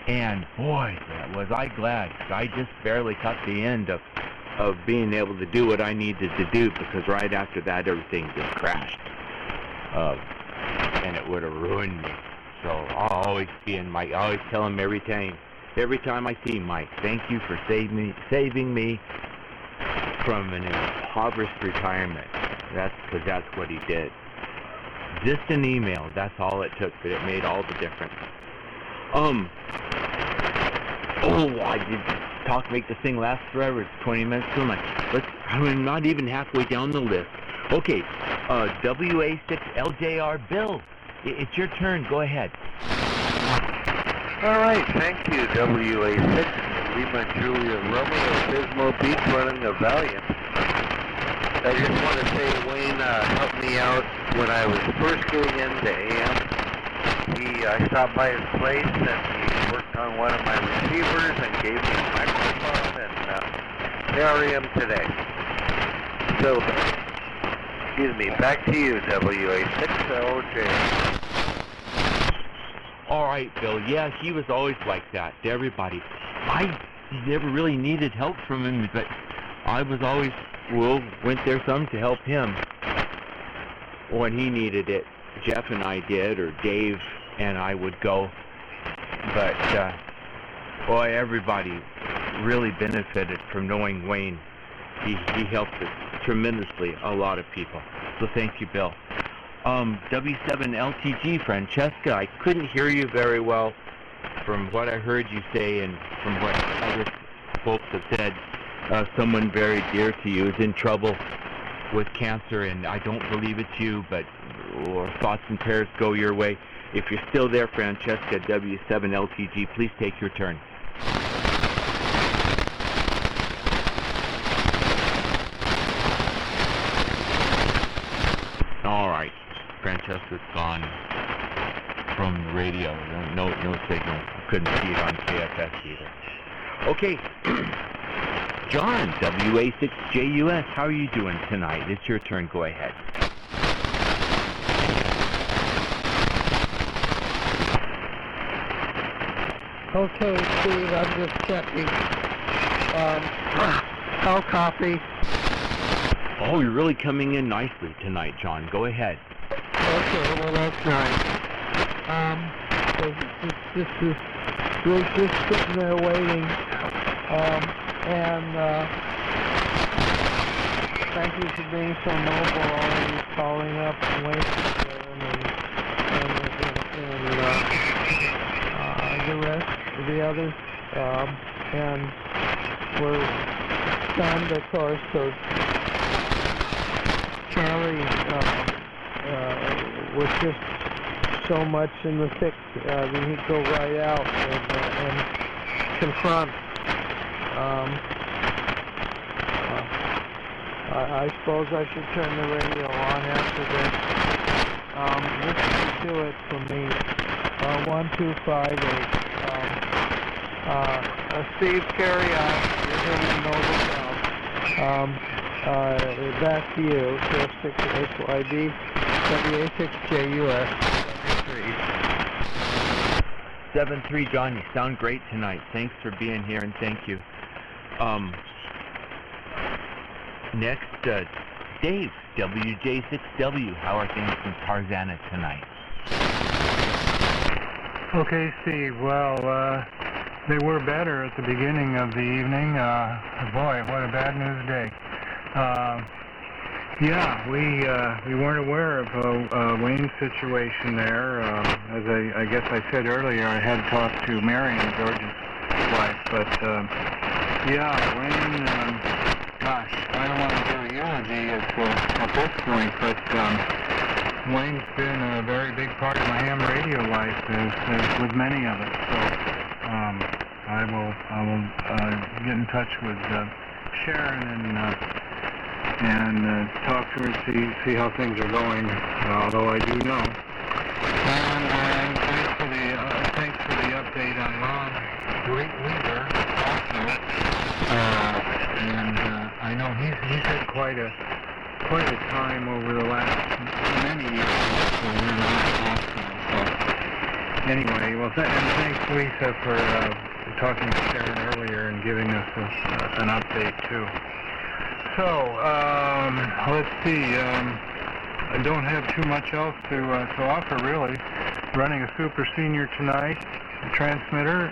And boy, was I glad. I just barely caught the end of being able to do what I needed to do, because right after that, everything just crashed. And it would have ruined me. So I'll always be I always tell him every time, every time I see Mike. Thank you for saving me from an impoverished retirement. That's what he did. Just an email. That's all it took, but it made all the difference. I did make this thing last forever. It's 20 minutes till night. I'm not even halfway down the list. Okay, WA6LJR Bill, it's your turn. Go ahead. All right, thank you, WA6, Lima Julia Romeo, Pismo Beach, running a Valiant. I just want to say Wayne helped me out when I was first getting into AM. I stopped by his place and he worked on one of my receivers and gave me a microphone, and there I am today. So, excuse me, back to you, WA6LJ. All right, Bill. Yeah, he was always like that to everybody. I never really needed help from him, but I was always, went there some to help him when he needed it. Jeff and I did, or Dave and I would go. But, boy, everybody really benefited from knowing Wayne. He helped tremendously a lot of people. So thank you, Bill. W7LTG, Francesca, I couldn't hear you very well. From what I heard you say and from what other folks have said, someone very dear to you is in trouble with cancer, and I don't believe it's you, but thoughts and prayers go your way. If you're still there, Francesca, W7LTG, please take your turn. All right, Francesca's gone from the radio. No signal. Couldn't see it on KFS either. Okay, John, WA6JUS, how are you doing tonight? It's your turn. Go ahead. Okay, Steve, I'm just checking. How coffee? Oh, you're really coming in nicely tonight, John. Go ahead. Okay, well, that's nice. We're just sitting there waiting. Thank you for being so mobile, all of you calling up and waiting for them, and the rest of the others. And we're stunned, of course, so Charlie was just so much in the thick that he'd go right out and confront. I suppose I should turn the radio on after this. This should do it for me. 1258. Steve, carry on. You're doing a noble job. Back to you. 6HYD, WA6JUS. 7-3, John, you sound great tonight. Thanks for being here, and thank you. Next, Dave, WJ6W. How are things in Tarzana tonight? Okay, Steve. Well, they were better at the beginning of the evening. Boy, what a bad news day. Yeah, we weren't aware of Wayne's situation there. As I guess I said earlier, I had talked to Marion, George's wife, but yeah, Wayne, gosh, I don't want to do a eulogy at this point, but Wayne's been a very big part of my ham radio life, as with many of us. So I will get in touch with Sharon and talk to her and see how things are going. Although I do know. And thanks for the update on Ron Weaver also. And I know he's had quite a time over the last many years. So we're not hospital. So anyway, well, and thanks Lisa for talking to Sharon earlier and giving us an update too. So let's see. I don't have too much else to offer really. Running a super senior tonight, transmitter,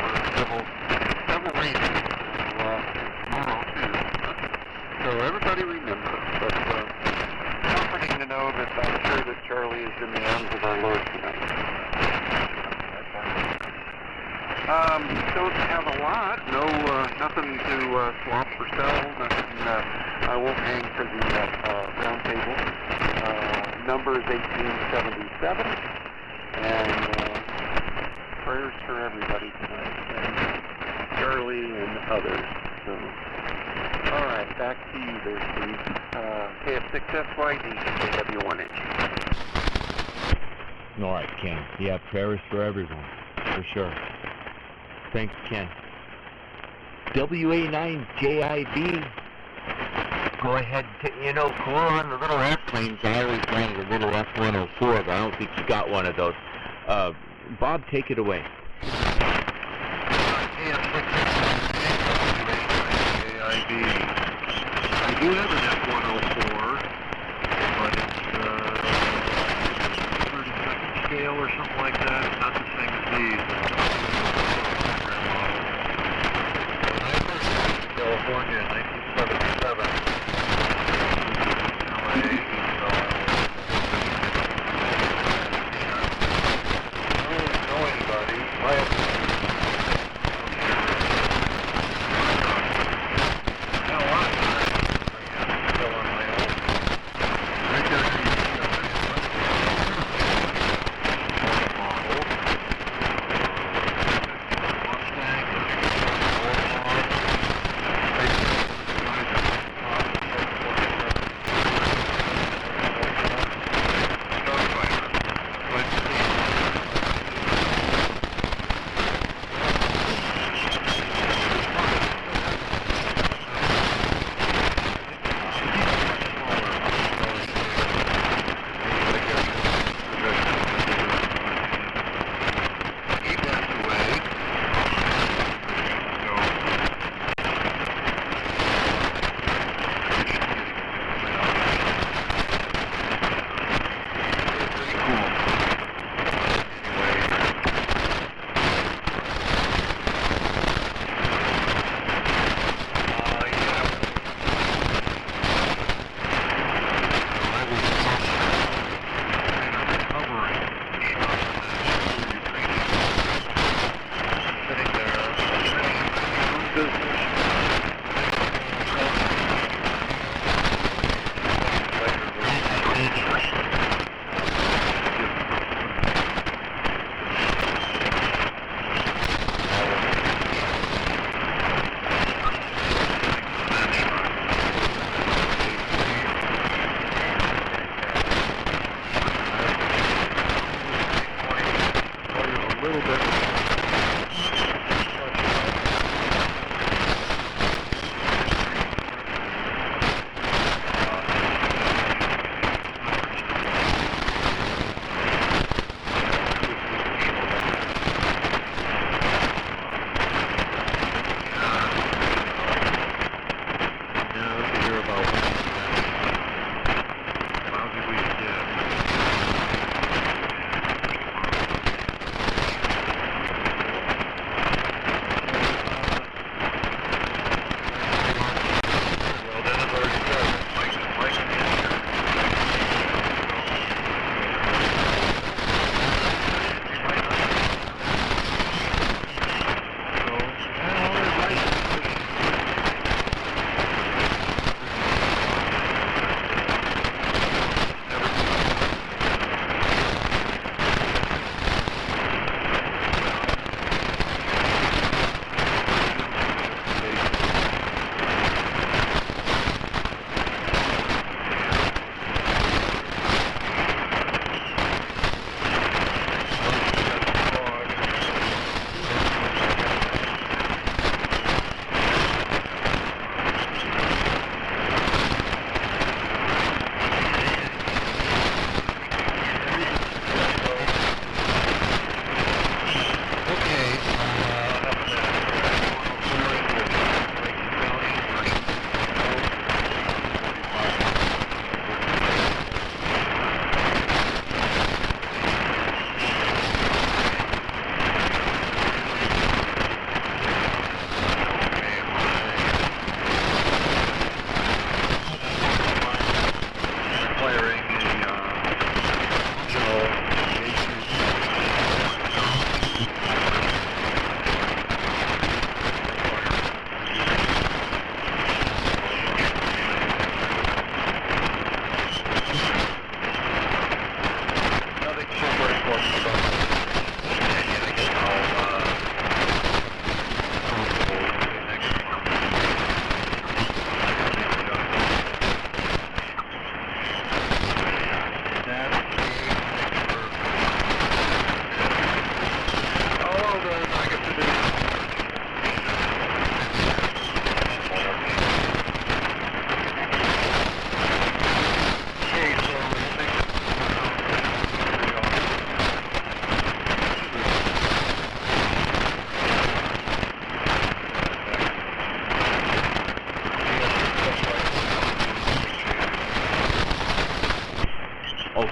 everybody remember. But comforting to know that I'm sure that Charlie is in the arms of our Lord tonight. Don't have a lot. No, nothing to swap or sell. Nothing. I won't hang for the round table. Number is 1877, and prayers for everybody tonight, and Charlie and others. So, all right, back to you there, Steve. KF6SYD, KW1H. All right, Ken. Yeah, prayers for everyone, for sure. Thanks, Ken. WA9JIB. Go ahead. You know, we're on the little airplanes. I always wanted a little F-104, but I don't think you got one of those. Bob, take it away. KF6SYD. I do have an F-104, but it's 32nd scale or something like that. It's not the same as these. When I first moved to California in 1977, LA, I don't know anybody.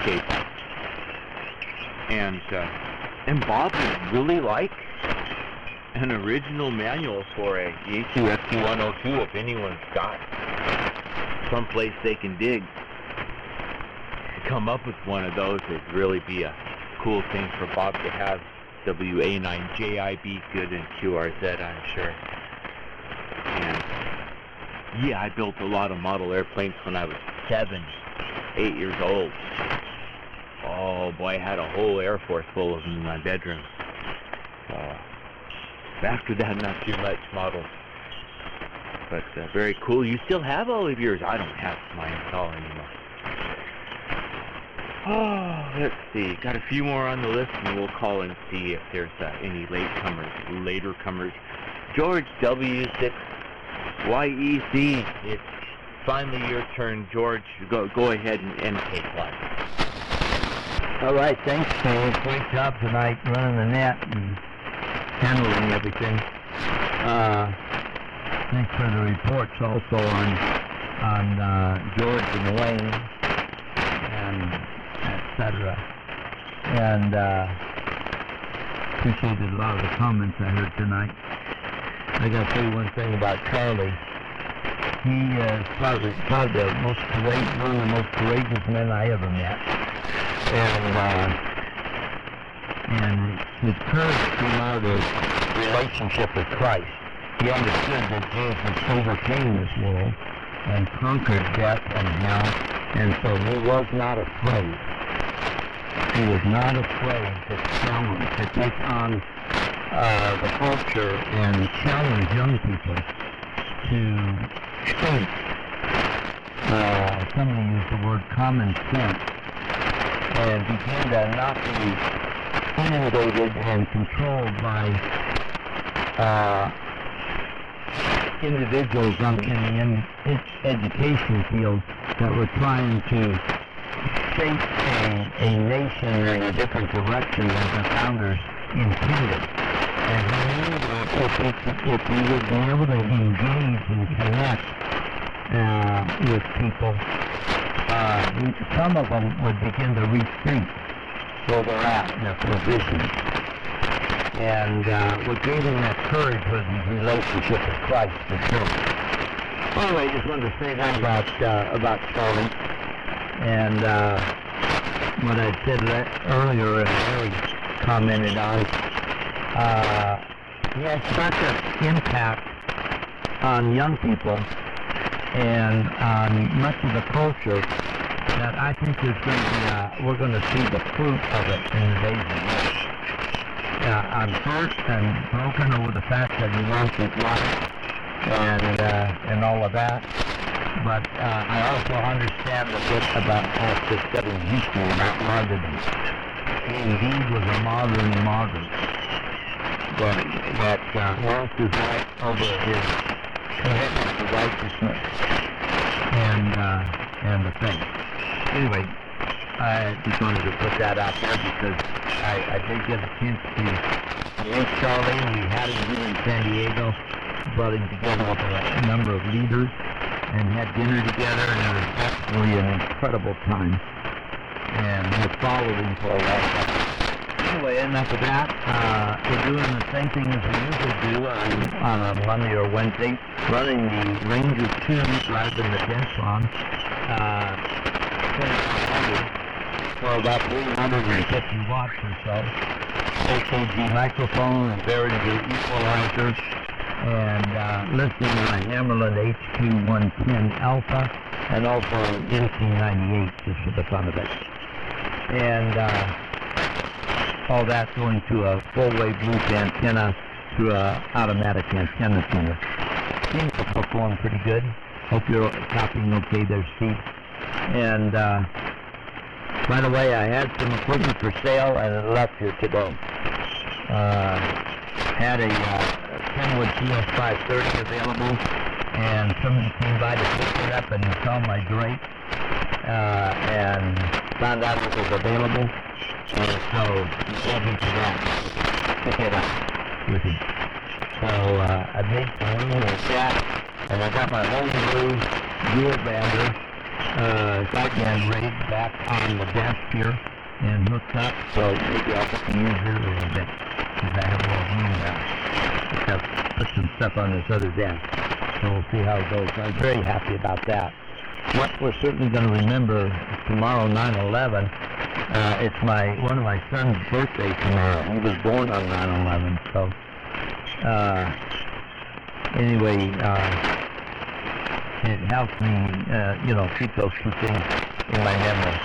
cable. And Bob would really like an original manual for a Yaesu FT102 if anyone's got someplace they can dig. To come up with one of those would really be a cool thing for Bob to have. WA9JIB good in QRZ, I'm sure. And yeah, I built a lot of model airplanes when I was 7, 8 years old. Oh boy, I had a whole Air Force full of them in my bedroom. After that, not too much models. But very cool. You still have all of yours. I don't have mine at all anymore. Oh, let's see. Got a few more on the list, and we'll call and see if there's any later comers. George W6YEC. It's finally your turn, George. Go ahead and take one. All right, thanks, Steve. Great job tonight running the net and handling everything. Thanks for the reports also on George and Wayne and etc. And appreciated a lot of the comments I heard tonight. I got to say one thing about Charlie. He is probably the most courageous, one of the most courageous men I ever met. And his courage came out of his relationship with Christ. He understood that Jesus overcame this world and conquered death and hell, and so he was not afraid. He was not afraid to challenge, to take on the culture and challenge young people to think. Somebody used the word common sense, and began to not be inundated and controlled by individuals in the education field that were trying to shape a nation in a different direction than the founders intended. And he knew that if he would be able to engage and connect with people, some of them would begin to rethink where they're at in their position. And what gave him that courage was his relationship with Christ, for sure. Anyway, I just wanted to say that about Charlie. And what I said earlier, and Larry commented on, he has such an impact on young people and on much of the culture that I think there's going to be we're going to see the fruit of it in the days ahead. I'm hurt and broken over the fact that he lost his life and all of that, but I also understand a bit about after studying history about martyrdom. He indeed was a modern martyr that lost his life over his commitment to righteousness and the faith. Anyway, I just wanted to put that out there because I did get a chance to meet Charlie. We had him here in San Diego, brought him together with a number of leaders and had dinner together, and it was absolutely an incredible time. And I followed him for a long time. Anyway, enough of that. We're doing the same thing as we usually do on a Monday or Wednesday, running the Ranger 2 rather than the Dentron. For about 350 watts or so. AKG microphone and Behringer equalizer, and listening on a Hammerland HQ110 Alpha, and also an NC98 just for the fun of it. And all that going to a full-wave loop antenna through a automatic antenna tuner. Seems to perform pretty good. Hope you're copying okay there, Steve. And by the way, I had some equipment for sale and it left here today. Had a Kenwood CS530 available, and somebody came by to pick it up and saw my drape and found out it was available. So he called me to that. Pick it up with him. So I made some room with that, and I got my homebrew gear bander got Ray back on the desk here and hooked up, so maybe I'll put the music a little bit, because I have a little room there. Except put some stuff on this other desk, so we'll see how it goes. I'm very happy about that. What we're certainly going to remember tomorrow, 9/11, it's one of my son's birthday tomorrow. He was born on 9/11, so anyway, it helps me, keep those two things in my memory.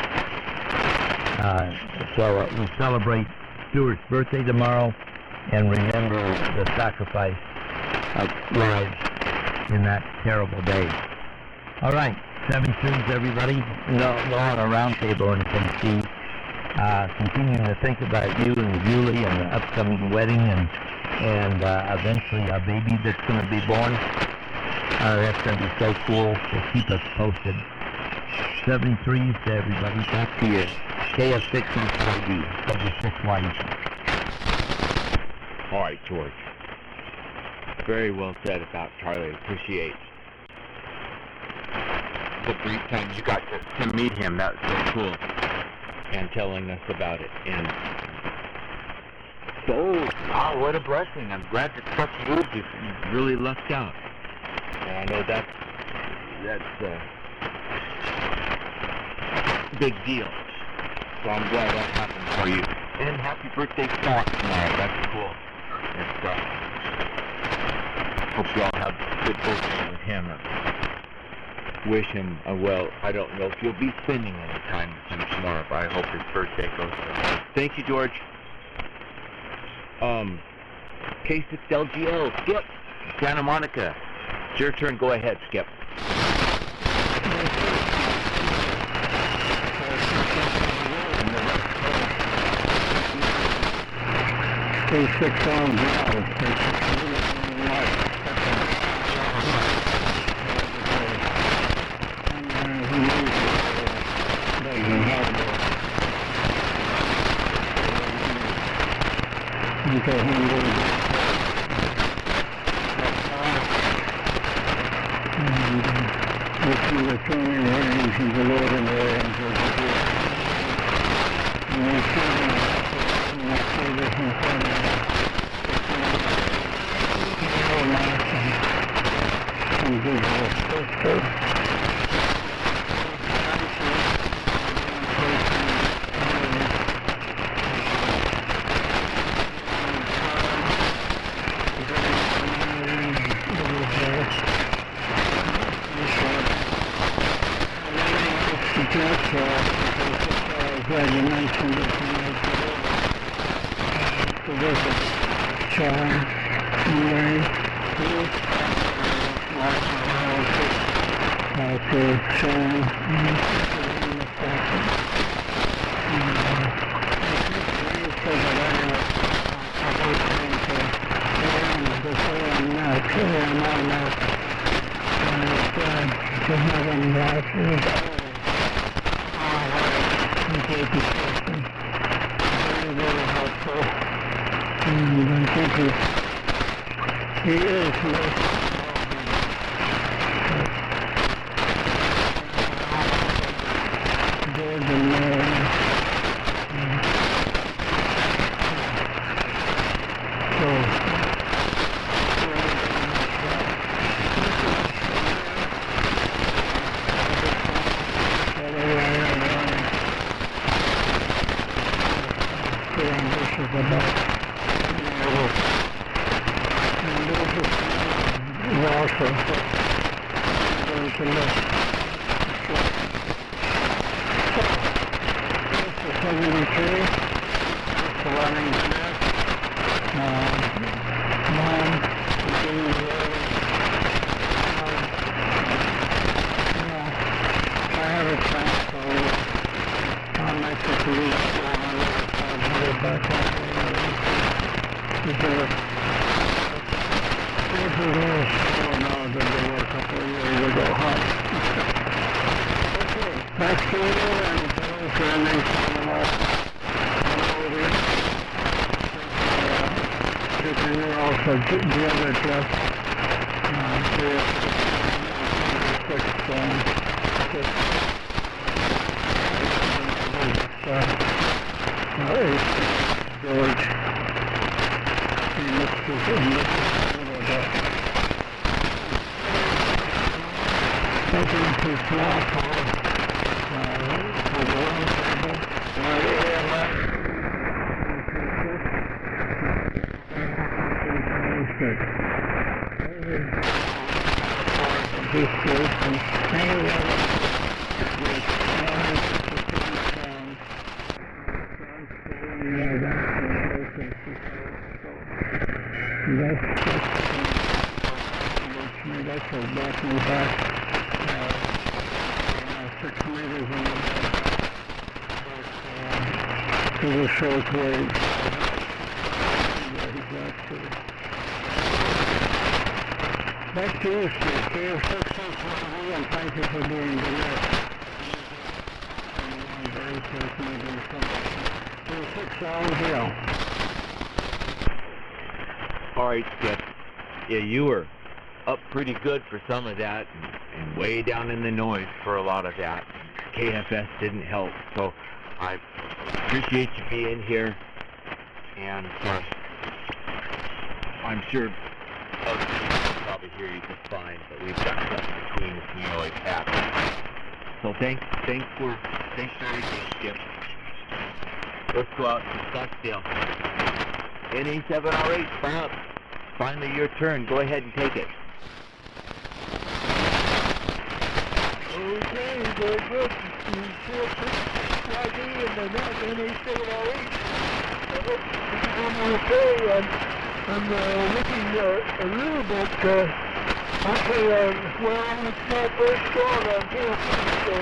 So we celebrate Stuart's birthday tomorrow and remember the sacrifice of lives in that terrible day. All right, 7-2s, everybody. No on a round table or anything, Steve. Continuing to think about you and Julie and the upcoming wedding and eventually a baby that's going to be born. That's going to be so cool, so keep us posted. 73s to everybody. Back to you. KF6 W6YE. All right, George. Very well said about Charlie. Appreciate the brief time you got to meet him. That was so cool. And telling us about it. And so, wow, what a blessing. I'm glad to trust you. You really lucked out. And I know that's a big deal. So I'm glad that happened for you. And happy birthday tomorrow. That's cool. Hope you all have a good birthday with him. Wish him well. I don't know if you'll be spending any time with him tomorrow, but I hope his birthday goes well. Thank you, George. K6LGL, Skip, Santa Monica. It's your turn. Go ahead, Skip. The other Hey, George. He missed his taking his last one. That's a back me back 6 meters in the to the short wave. Back to you, Steve. Steve, successful, and thank you for doing the work. Very safe meeting. 6 hours deal. All right, Skip. Yeah, you were up pretty good for some of that, and way down in the noise for a lot of that. KFS didn't help, so I appreciate you being here, and I'm sure other people can probably hear you just fine, but we've got something between us and we always have. So thanks for everything, Skip. Let's go out to Scottsdale. NA7R8, fire up. Finally your turn. Go ahead and take it. Okay, very good. YD and the NA7R8. I'm okay. I'm looking a little bit, well, it's not very strong on KFS, so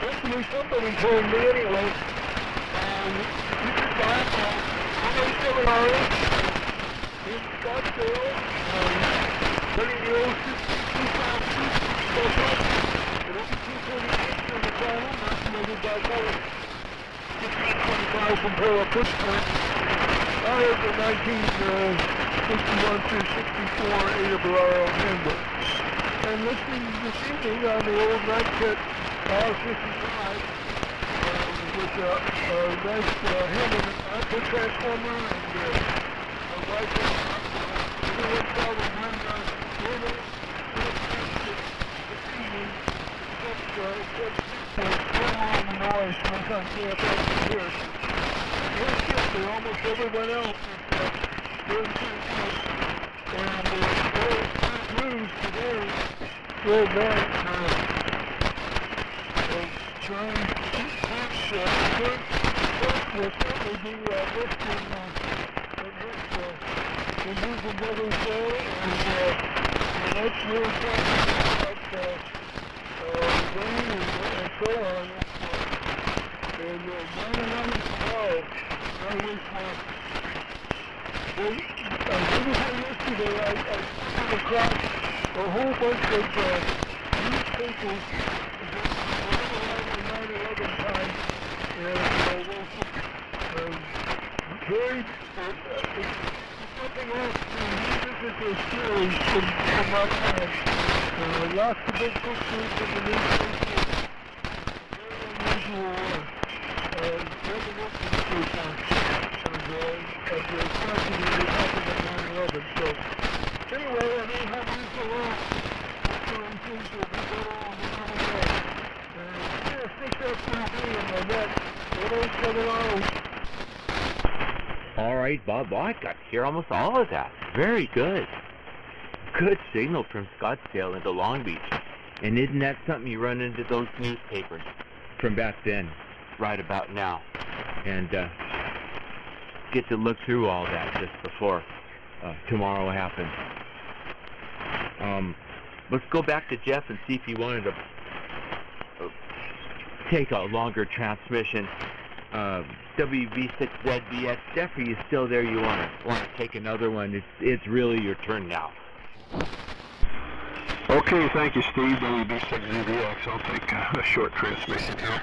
hopefully somebody told me anyway. NA7R8 in Scottsdale, running the old 62 estimated by Boeing 1525 from Para Footprint. I have the 1961 through 64 Ada Barraro handbook. And listening this evening on the old Kit R55 with a nice Hammond output transformer and a rifle 1,001 noise was on KFS here. Almost everyone else is doing pretty good. And those news today, very bad. Trying to keep will certainly be listed in his endeavors there. And that's really talking about rain and so on. And 9/11 tomorrow, I was yesterday, I came across a whole bunch of newspapers around 9/11 time, and very, something else to revisit those stories from that time. Lots of big pictures in the newspapers. Of the tragedy that happened at 9/11. So, anyway, I may have this along. Hopefully things will be better on the other day. Yeah, 6F3B in my net. 1070. All right, Bob. Well, I got to hear almost all of that. Very good. Good signal from Scottsdale into Long Beach. And isn't that something you run into those newspapers from back then, right about now? And get to look through all that just before tomorrow happens. Let's go back to Jeff and see if he wanted to take a longer transmission. WV6ZBX. Jeff, are you still there? You want to take another one? It's really your turn now. Okay, thank you, Steve. WV6ZBX. I'll take a short transmission here.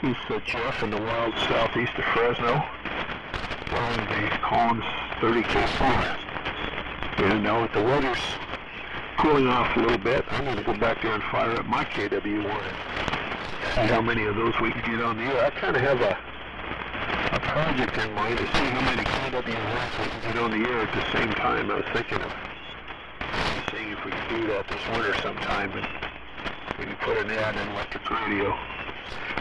He's Jeff in the wild southeast of Fresno. Following the Collins 30K4. And now that the weather's cooling off a little bit, I'm going to go back there and fire up my KW1 and see how many of those we can get on the air. I kind of have a a project in mind to see how many KWS we can get on the air at the same time. I was thinking of seeing if we could do that this winter sometime, and we can put an ad in electric radio.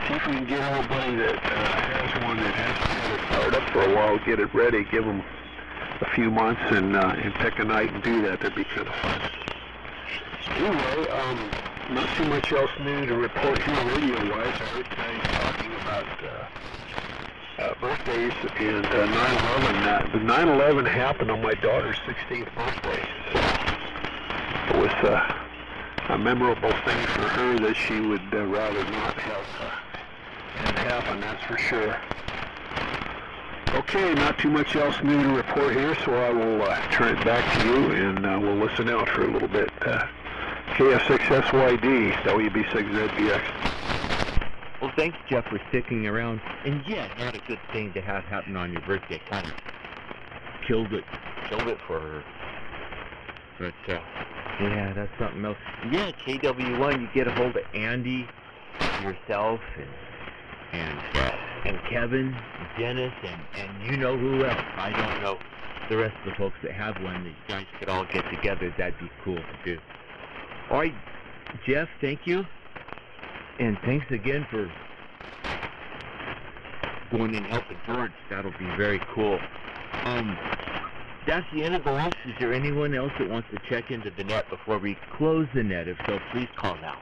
See if we can get everybody that has one that hasn't had it fired up for a while, get it ready, give them a few months, and pick a night and do that. That'd be kind of fun. Anyway, not too much else new to report here radio-wise. I heard guys talking about birthdays and 9/11. The 9/11 happened on my daughter's 16th birthday. So it was a memorable thing for her that she would rather not have happen, that's for sure. Okay, not too much else new to report here, so I will turn it back to you, and we'll listen out for a little bit. KF6SYD, WB6ZBX. Well, thanks, Jeff, for sticking around. And yeah, not a good thing to have happen on your birthday. Kind of killed it for her. But yeah, that's something else. Yeah, KW1, you get a hold of Andy, yourself, and Kevin, and Dennis, and you know who else. I don't know the rest of the folks that have one. These guys could all get together. That'd be cool to do. All right, Jeff, thank you. And thanks again for going and helping George. That'll be very cool. That's the end of the list. Is there anyone else that wants to check into the net before we close the net? If so, please call now.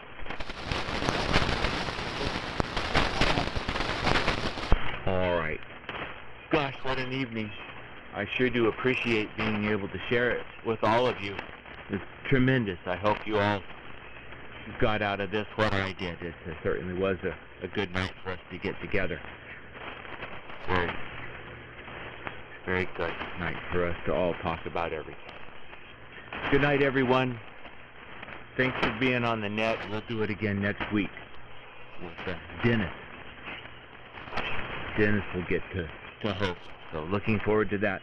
All right. Gosh, what an evening. I sure do appreciate being able to share it with all of you. It's tremendous. I hope you all got out of this what I did. It certainly was a good night for us to get together. Very good night for us to all talk about everything. Good night, everyone. Thanks for being on the net. We'll do it again next week with Dennis. Dennis will get to host. So looking forward to that.